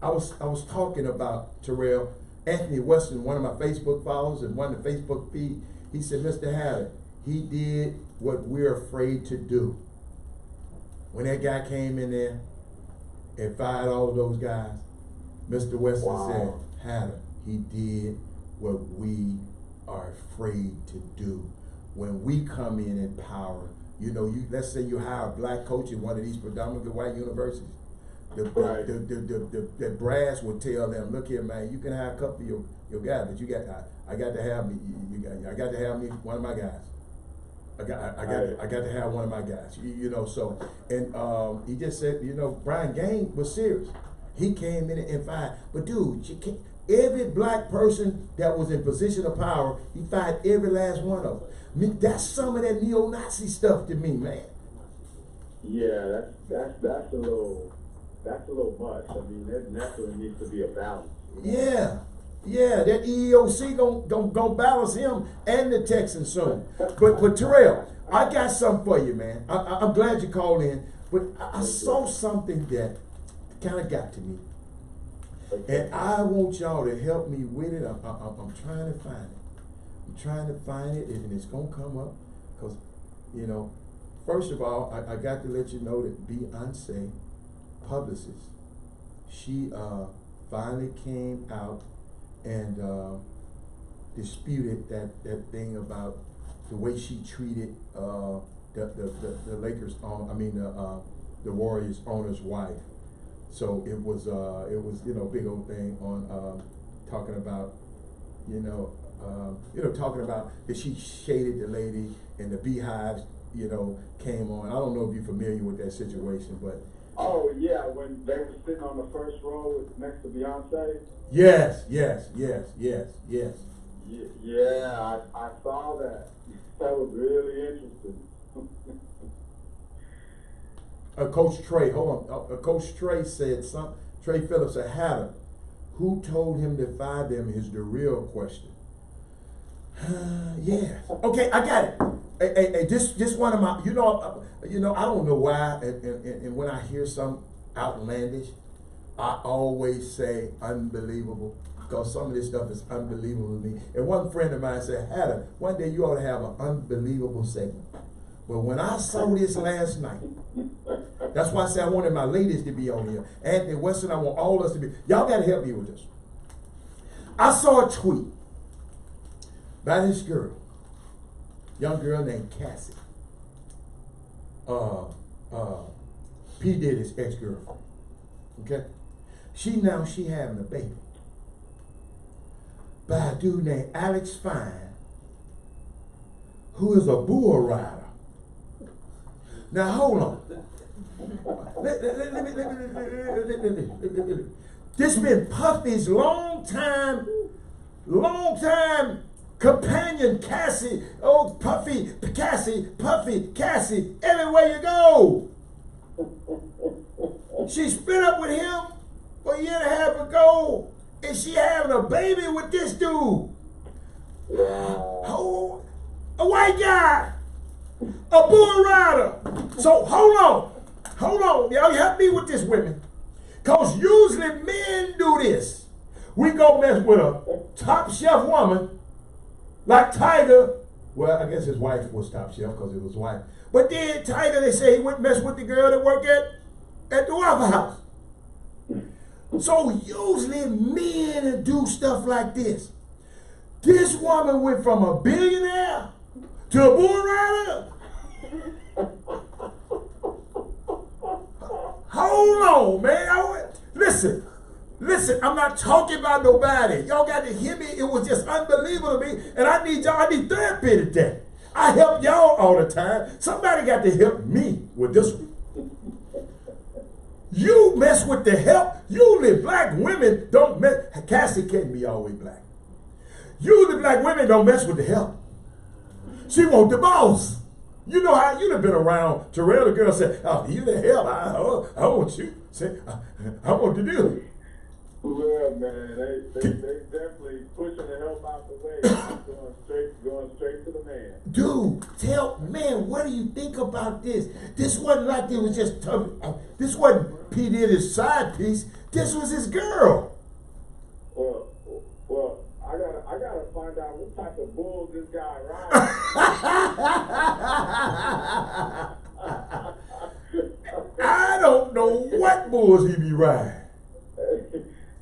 I was talking about Terrell Anthony Weston, one of my Facebook followers and one of the Facebook feed. He said, Mr. Hatter, he did what we're afraid to do. When that guy came in there and fired all of those guys, Mr. Weston said, Hatter, he did what we are afraid to do. When we come in power, let's say you hire a black coach in one of these predominantly white universities. The brass would tell them, look here, man, you can hire a couple of your guys, but I got to have me. I got to have me one of my guys. I got to have one of my guys. And he just said, Brian Gaines was serious. He came in and fired. But dude, every black person that was in position of power, he fired every last one of them. I mean, that's some of that neo-Nazi stuff to me, man. Yeah, that's a little much. I mean, there definitely needs to be a balance. Yeah, that EEOC gonna balance him and the Texans soon. But Terrell, I got something for you, man. I'm glad you called in, but I saw something that kind of got to me. And I want y'all to help me with it. I'm trying to find it. I'm trying to find it, and it's going to come up. Because, first of all, I got to let you know that Beyonce, publicist, she finally came out and disputed that thing about the way she treated the Lakers the Warriors owner's wife. So it was big old thing on talking about talking about that she shaded the lady and the beehives came on. I don't know if you're familiar with that situation, but oh yeah, when they were sitting on the first row next to Beyonce. Yes. Yeah, I saw that. That was really interesting. Coach Trey, hold on. Coach Trey said something. Trey Phillips, a Hatter, who told him to fire them is the real question. Yeah. Okay, I got it. Hey, this one of my, I don't know why, and when I hear some outlandish, I always say unbelievable, because some of this stuff is unbelievable to me. And one friend of mine said, Hatter, one day you ought to have an unbelievable segment. But when I saw this last night, that's why I said I wanted my ladies to be on here. Anthony Weston, I want all of us to be. Y'all got to help me with this. I saw a tweet by this girl, young girl named Cassie. P. Diddy's ex-girlfriend. Okay? She having a baby. by a dude named Alex Fine, who is a bull rider. Now hold on. This been Puffy's long time companion, Cassie. Oh, Puffy, Cassie, everywhere you go. She split up with him a year and a half ago, and she having a baby with this dude. Oh, a white guy, a bull rider. So hold on, y'all help me with this, women. Cause usually men do this. We go mess with a top shelf woman, like Tiger. Well, I guess his wife was top shelf because it was wife. But then Tiger, they say he went mess with the girl that worked at the Waffle House. So usually men do stuff like this. This woman went from a billionaire to a bull rider. Hold on, man. Listen, I'm not talking about nobody. Y'all got to hear me. It was just unbelievable to me. And I need therapy today. I help y'all all the time. Somebody got to help me with this one. You mess with the help. Usually black women don't mess. Cassie can't be always black. Usually black women don't mess with the help. She want the boss. You know how you'd have been around Terrell, the girl said, oh, you the help. I want you. Say, I want to do it. Well, man, they definitely pushing the help out the way, going straight to the man. Dude, man, what do you think about this? This wasn't like it was just tough. This wasn't P. Diddy's side piece. This was his girl. Well, I gotta find out what type of bull this guy rides. I don't know what bulls he be riding.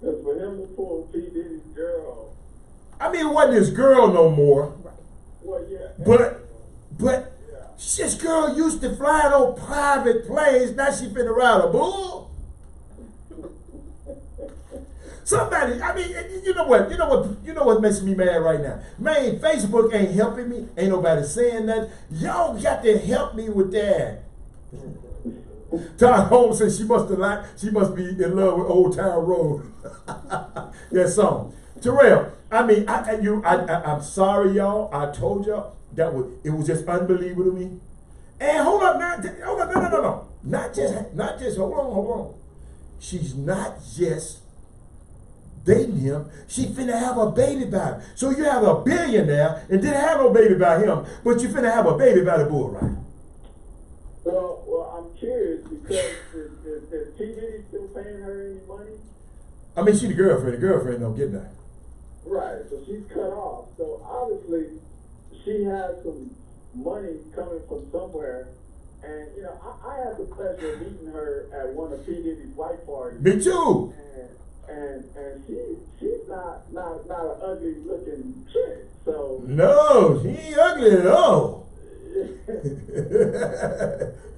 It's for him to pull P. Diddy's girl. I mean, it wasn't his girl no more. Well, yeah. But this girl used to flying on private planes. Now she finna ride a bull. Somebody, I mean, you know what makes me mad right now? Man, Facebook ain't helping me. Ain't nobody saying nothing. Y'all got to help me with that. Todd Holmes said she must be in love with Old Town Road. That song. Terrell, I mean, I'm sorry, y'all. I told y'all it was just unbelievable to me. And hold up, no. Not just hold on. She's not just dating him. She finna have a baby by him. So you have a billionaire and didn't have no baby by him, but you finna have a baby by the bull rider. Well, I'm curious because is P. Diddy still paying her any money? I mean, she the girlfriend. The girlfriend don't get that. Right, so she's cut off. So obviously, she has some money coming from somewhere. And, you know, I had the pleasure of meeting her at one of P. Diddy's white parties. Me too. And she's not an ugly looking chick. So no, she ain't ugly at all.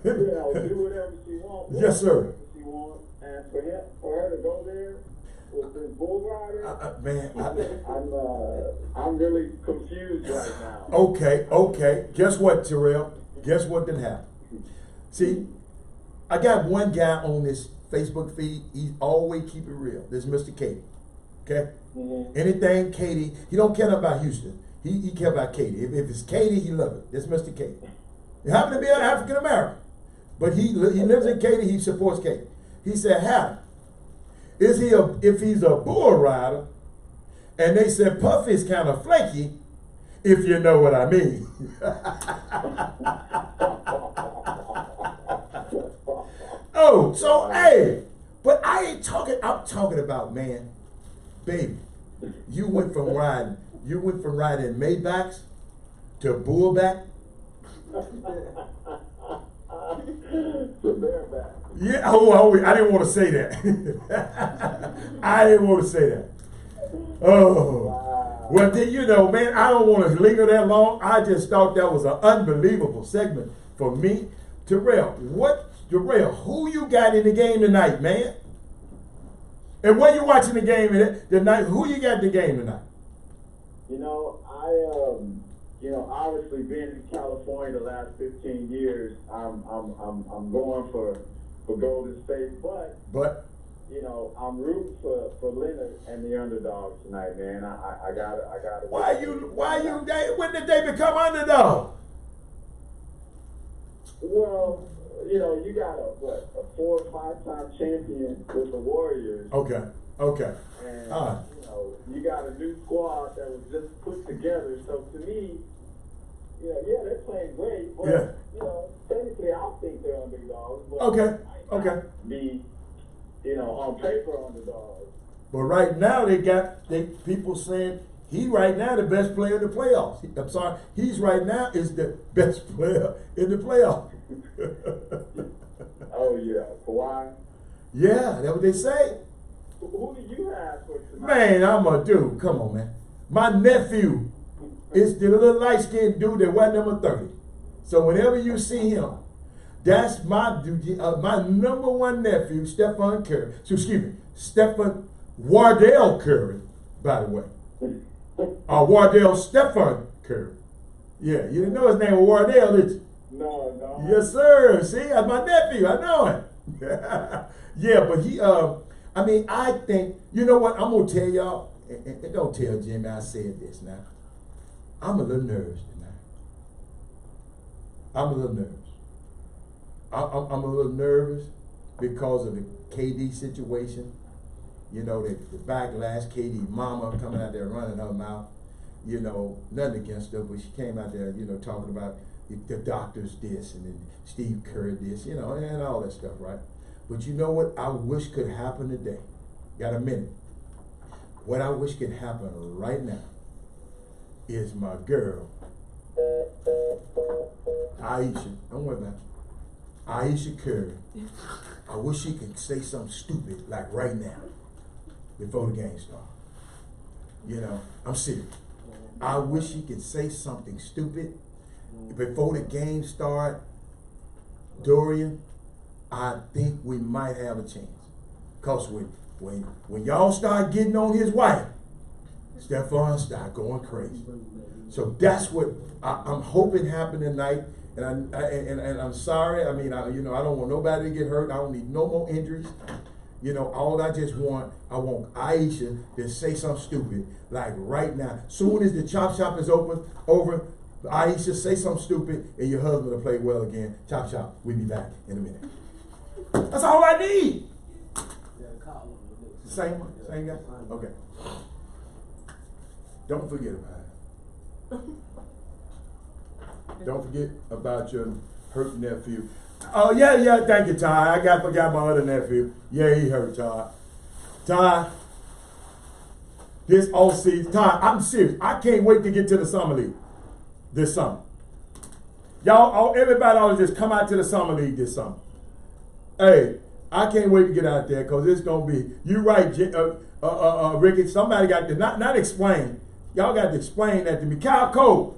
You know, do whatever she wants. Yes, sir. She wants, and for her to go there with this bull rider, I'm really confused right now. Okay. Guess what, Terrell? Guess what didn't happen? See, I got one guy on this Facebook feed. He always keep it real. This is Mr. Katie. Okay? Mm-hmm. Anything Katie, he don't care about Houston. He care about Katie. If it's Katie, he love it. This Mr. Katie. He happen to be an African American, but he lives in Katy. He supports Katy. He said, "How if he's a bull rider?" And they said, "Puffy's kind of flaky, if you know what I mean." Oh, so hey, but I ain't talking. I'm talking about, man, baby. You went from riding Maybachs to bullback. Yeah, I didn't want to say that. I didn't want to say that. Oh, well, then, you know, man, I don't want to linger that long. I just thought that was an unbelievable segment for me. Terrell, who you got in the game tonight, man? And when you watching the game tonight, who you got in the game tonight? You know, you know, obviously being in California the last 15 years, I'm going for Golden State, but you know, I'm rooting for Leonard and the underdogs tonight, man. I gotta. Why when did they become underdog? Well, you know, you got a 4 or 5 time champion with the Warriors. Okay. And, All right. you know, you got a new squad that was just put together. So to me, you know, yeah, they're playing great, but, Yeah. you know, technically I think they're underdogs. But Okay. might not be, you know, on paper underdogs. But right now they people saying he right now the best player in the playoffs. I'm sorry, he's right now is the best player in the playoffs. Oh, yeah. Kawhi. Yeah, that's what they say. Who do you have for tonight? Man, I'm a dude. Come on, man. My nephew is the little light-skinned dude that was number 30. So whenever you see him, that's my number one nephew, Stephen Curry. So excuse me, Stephen Wardell Curry, by the way. Wardell Stephen Curry. Yeah, you didn't know his name was Wardell, did you? No. Yes, sir. See, that's my nephew. I know him. Yeah, but he, I mean, I think, you know what? I'm going to tell y'all, and don't tell Jimmy I said this now. I'm a little nervous tonight. I'm a little nervous. I'm a little nervous because of the KD situation. You know, the backlash, KD mama coming out there running her mouth. You know, nothing against her, but she came out there, you know, talking about the doctors this and then Steve Kerr this, you know, and all that stuff, right? But you know what I wish could happen today? Got a minute. What I wish could happen right now is my girl, Aisha. Don't worry about it. Aisha Curry. I wish she could say something stupid like right now before the game starts. You know, I'm serious. I wish she could say something stupid before the game start. Dorian, I think we might have a chance. Cause when y'all start getting on his wife, Stephon start going crazy. So that's what I'm hoping happen tonight. And I'm sorry. I mean, I don't want nobody to get hurt. I don't need no more injuries. You know, all I want Aisha to say something stupid like right now. Soon as the chop shop is over, Aisha say something stupid, and your husband will play well again. Chop shop. We'll be back in a minute. That's all I need. Same one, same guy. Okay. Don't forget about it. Don't forget about your hurt nephew. Oh, yeah, thank you, Ty. I forgot my other nephew. Yeah, he hurt, Ty, this offseason, Ty, I'm serious. I can't wait to get to the summer league this summer. Y'all, everybody ought to just come out to the summer league this summer. Hey, I can't wait to get out there because it's going to be, you're right, Ricky, somebody got to, not explain. Y'all got to explain that to me. Kyle Cole,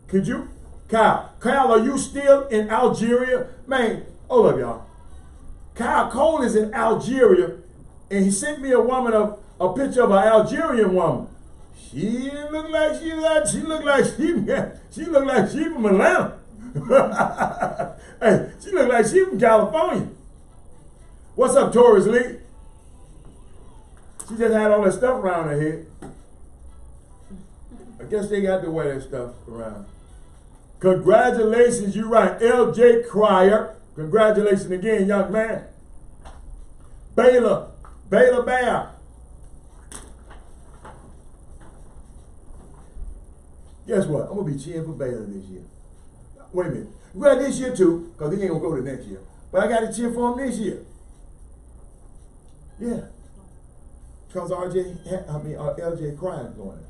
could you? Kyle, are you still in Algeria? Man, hold up, y'all. Kyle Cole is in Algeria, and he sent me a picture of an Algerian woman. She looked like she from Atlanta. Hey, she looked like she from California. What's up, Taurus Lee? She just had all that stuff around her head. I guess they got to wear that stuff around. Congratulations, you're right. LJ Cryer. Congratulations again, young man. Baylor Bear. Guess what? I'm going to be cheering for Baylor this year. Wait a minute. Well, this year too, because he ain't going to go to next year. But I got to cheer for him this year. Yeah. Because LJ Cryer going in.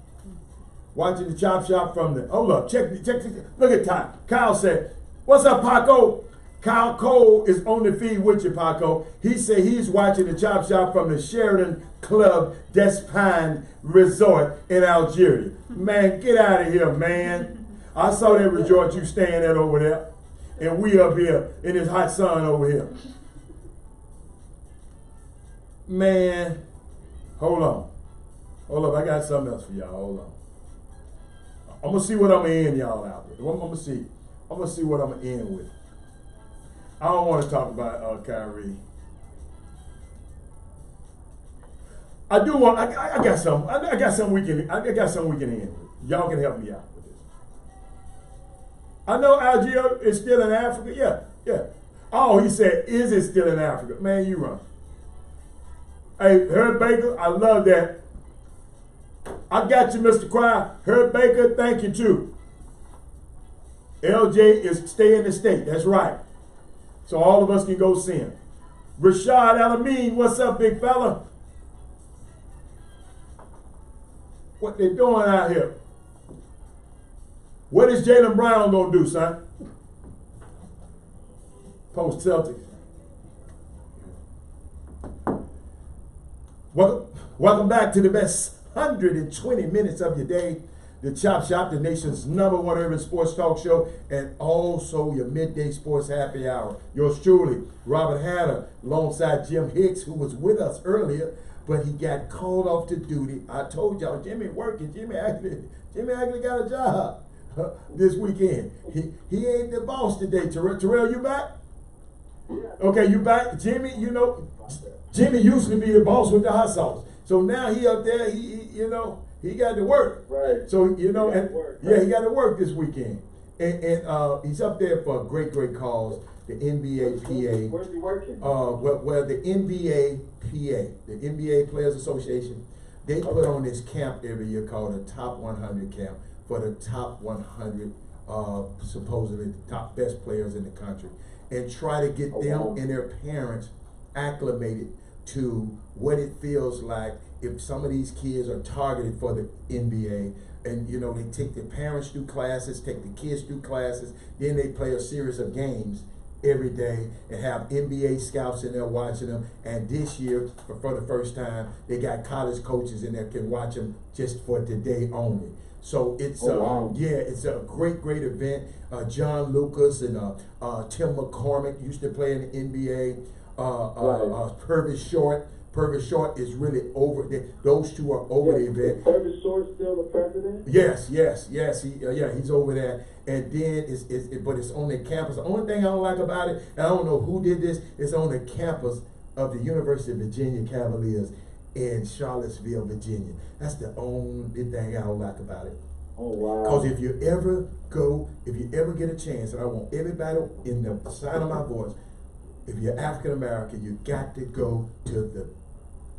Watching the chop shop from the, hold up, check, look at time. Kyle said, what's up, Paco? Kyle Cole is on the feed with you, Paco. He said he's watching the chop shop from the Sheridan Club Despine Resort in Algeria. Man, get out of here, man. I saw that resort you staying at over there. And we up here in this hot sun over here. Man, hold on. Hold up, I got something else for y'all. Hold on. I'm gonna see what I'm gonna end y'all out with. I'm gonna see what I'm gonna end with. I don't want to talk about Kyrie. I do want. I got some. I got something we can. I got something we can end with. Y'all can help me out with this. I know Algeria is still in Africa. Yeah. Oh, he said, is it still in Africa? Man, you run. Hey, Herb Baker, I love that. I got you, Mr. Cryer. Herb Baker, thank you too. LJ is stay in the state. That's right. So all of us can go see him. Rashad Alameen, what's up, big fella? What they doing out here? What is Jaylen Brown gonna do, son? Post Celtics. Welcome back to the best 120 minutes of your day. The Chop Shop, the nation's #1 urban sports talk show, and also your midday sports happy hour. Yours truly, Robert Hatter, alongside Jim Hicks, who was with us earlier, but he got called off to duty. I told y'all, Jimmy working. Jimmy actually got a job this weekend. He ain't the boss today. Terrell, you back? Okay, you back? Jimmy, you know, Jimmy used to be the boss with the hot sauce. So now he up there, he got to work. Right. So, He got to work this weekend. And he's up there for a great cause, the NBA PA. Where's he working? Well, the NBA PA, the NBA Players Association, they put on this camp every year called the Top 100 Camp for the top 100, supposedly the top best players in the country, and try to get them and their parents acclimated to what it feels like if some of these kids are targeted for the NBA. And they take the parents through classes, take the kids through classes, then they play a series of games every day and have NBA scouts in there watching them. And this year, for the first time, they got college coaches in there can watch them just for today only. So it's it's a great event. John Lucas and Tim McCormick used to play in the NBA. Purvis Short is really over. Those two are over the event. Purvis Short still the president? Yes. He's over there. And then but it's on the campus. The only thing I don't like about it, and I don't know who did this, it's on the campus of the University of Virginia Cavaliers in Charlottesville, Virginia. That's the only thing I don't like about it. Oh, wow. Because if you ever get a chance, and I want everybody in the sound of my voice, if you're African American, you got to go to the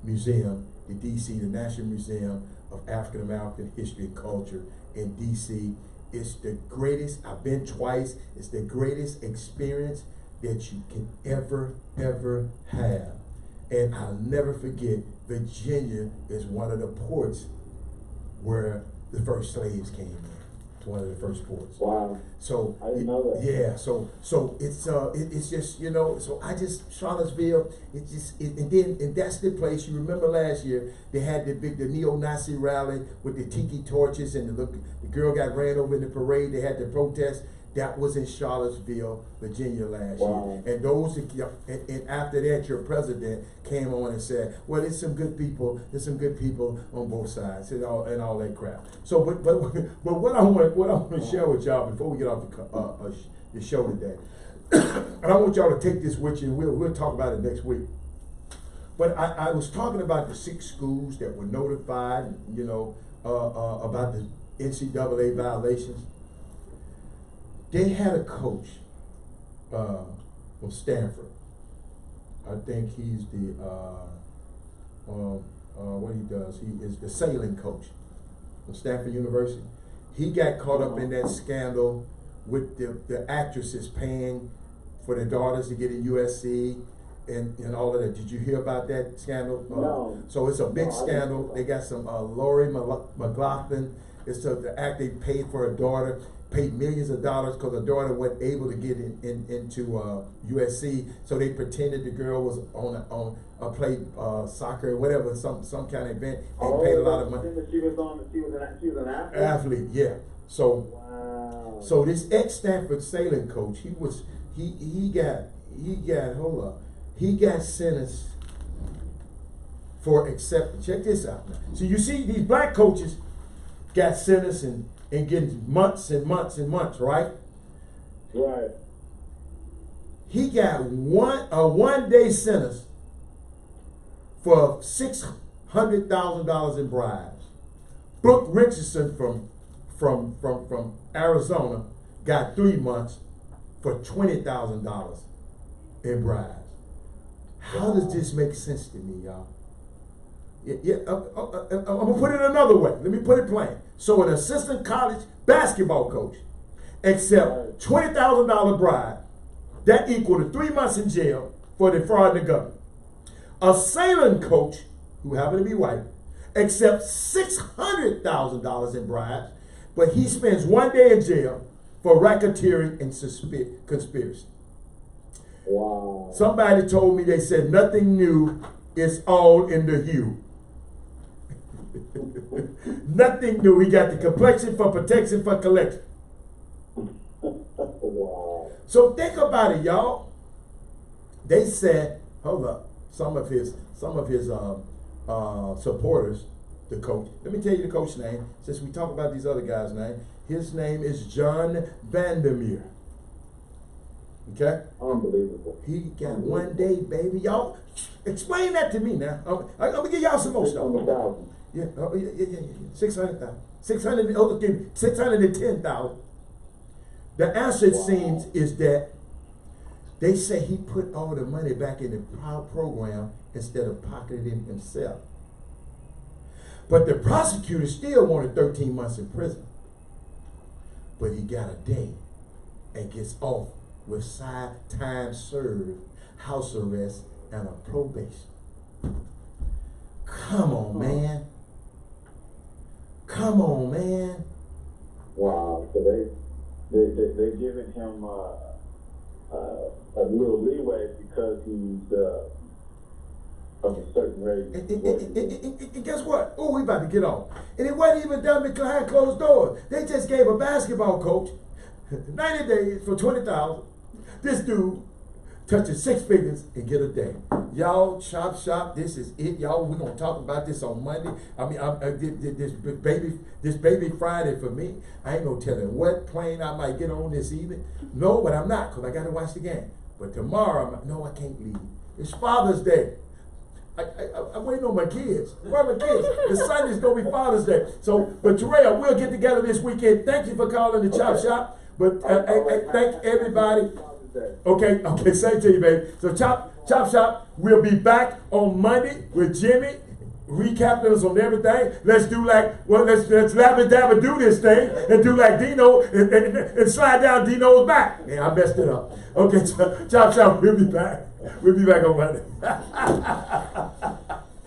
museum in DC, the National Museum of African American History and Culture in DC. It's the greatest, I've been twice, it's the greatest experience that you can ever have. And I'll never forget, Virginia is one of the ports where the first slaves came in. It's one of the first ports. Wow. So I didn't know that. Yeah, so it's just, so I just, Charlottesville, and that's the place. You remember last year they had the neo-Nazi rally with the tiki torches, and the girl got ran over in the parade. They had the protest. That was in Charlottesville, Virginia last year. And and after that, your president came on and said, well, there's some good people on both sides and all that crap. So, but what I want to share with y'all before we get off the show today, and I want y'all to take this with you, and we'll talk about it next week. But I was talking about the 6 schools that were notified, about the NCAA violations. They had a coach from Stanford. I think he's the what he does. He is the sailing coach from Stanford University. He got caught up in that scandal with the actresses paying for their daughters to get in USC and all of that. Did you hear about that scandal? No. So it's a big scandal. They got some Lori McLaughlin. It's the act they paid for her daughter. Paid millions of dollars because the daughter wasn't able to get into USC, so they pretended the girl was on played soccer or whatever, some kind of event. They paid a lot of money. She was an athlete. Athlete, yeah. So this ex-Stanford sailing coach, he got sentenced for acceptance. Check this out now. So you see these black coaches got sentenced and getting months and months and months, right? Right. He got a 1 day sentence for $600,000 in bribes. Brooke Richardson from Arizona got 3 months for $20,000 in bribes. How does this make sense to me, y'all? I'm gonna put it another way. Let me put it plain. So an assistant college basketball coach accept $20,000 bribe, that equal to 3 months in jail for defrauding the government. A sailing coach, who happened to be white, accepts $600,000 in bribes, but he spends 1 day in jail for racketeering and conspiracy. Wow. Somebody told me, they said nothing new, it's all in the hue. Nothing new. He got the complexion for protection for collection. Wow. So think about it, y'all. They said, hold up, some of his supporters, the coach. Let me tell you the coach's name, since we talk about these other guys' name. His name is John Vandermeer. Okay? Unbelievable. He got 1 day, baby. Y'all, explain that to me now. I'm gonna give y'all some more stuff. 600,000. Yeah, 600,000. 610,000. The answer, it seems, is that they say he put all the money back in the program instead of pocketing it himself. But the prosecutor still wanted 13 months in prison. But he got a day and gets off with side time served, house arrest, and a probation. Come on, man. Come on, man. Wow. So they're giving him a little leeway because he's of a certain race. And guess what? Oh, we about to get off. And it wasn't even done behind closed doors. They just gave a basketball coach 90 days for $20,000. This dude touches 6 figures and get a day. Y'all, Chop Shop, this is it, y'all. We're gonna talk about this on Monday. I mean, this baby Friday for me. I ain't no telling what plane I might get on this evening. No, but I'm not, because I gotta watch the game. But tomorrow, no, I can't leave. It's Father's Day. I'm waiting on my kids. Where are my kids? The Sunday's gonna be Father's Day. So, but Terrell, we'll get together this weekend. Thank you for calling the Chop Shop. But thank everybody. Okay, same to you, baby. So Chop Shop, we'll be back on Monday with Jimmy, recapping us on everything. Let's do let's labba dabba do this thing and do like Dino and slide down Dino's back. Yeah, I messed it up. Okay, Chop Shop, we'll be back. We'll be back on Monday.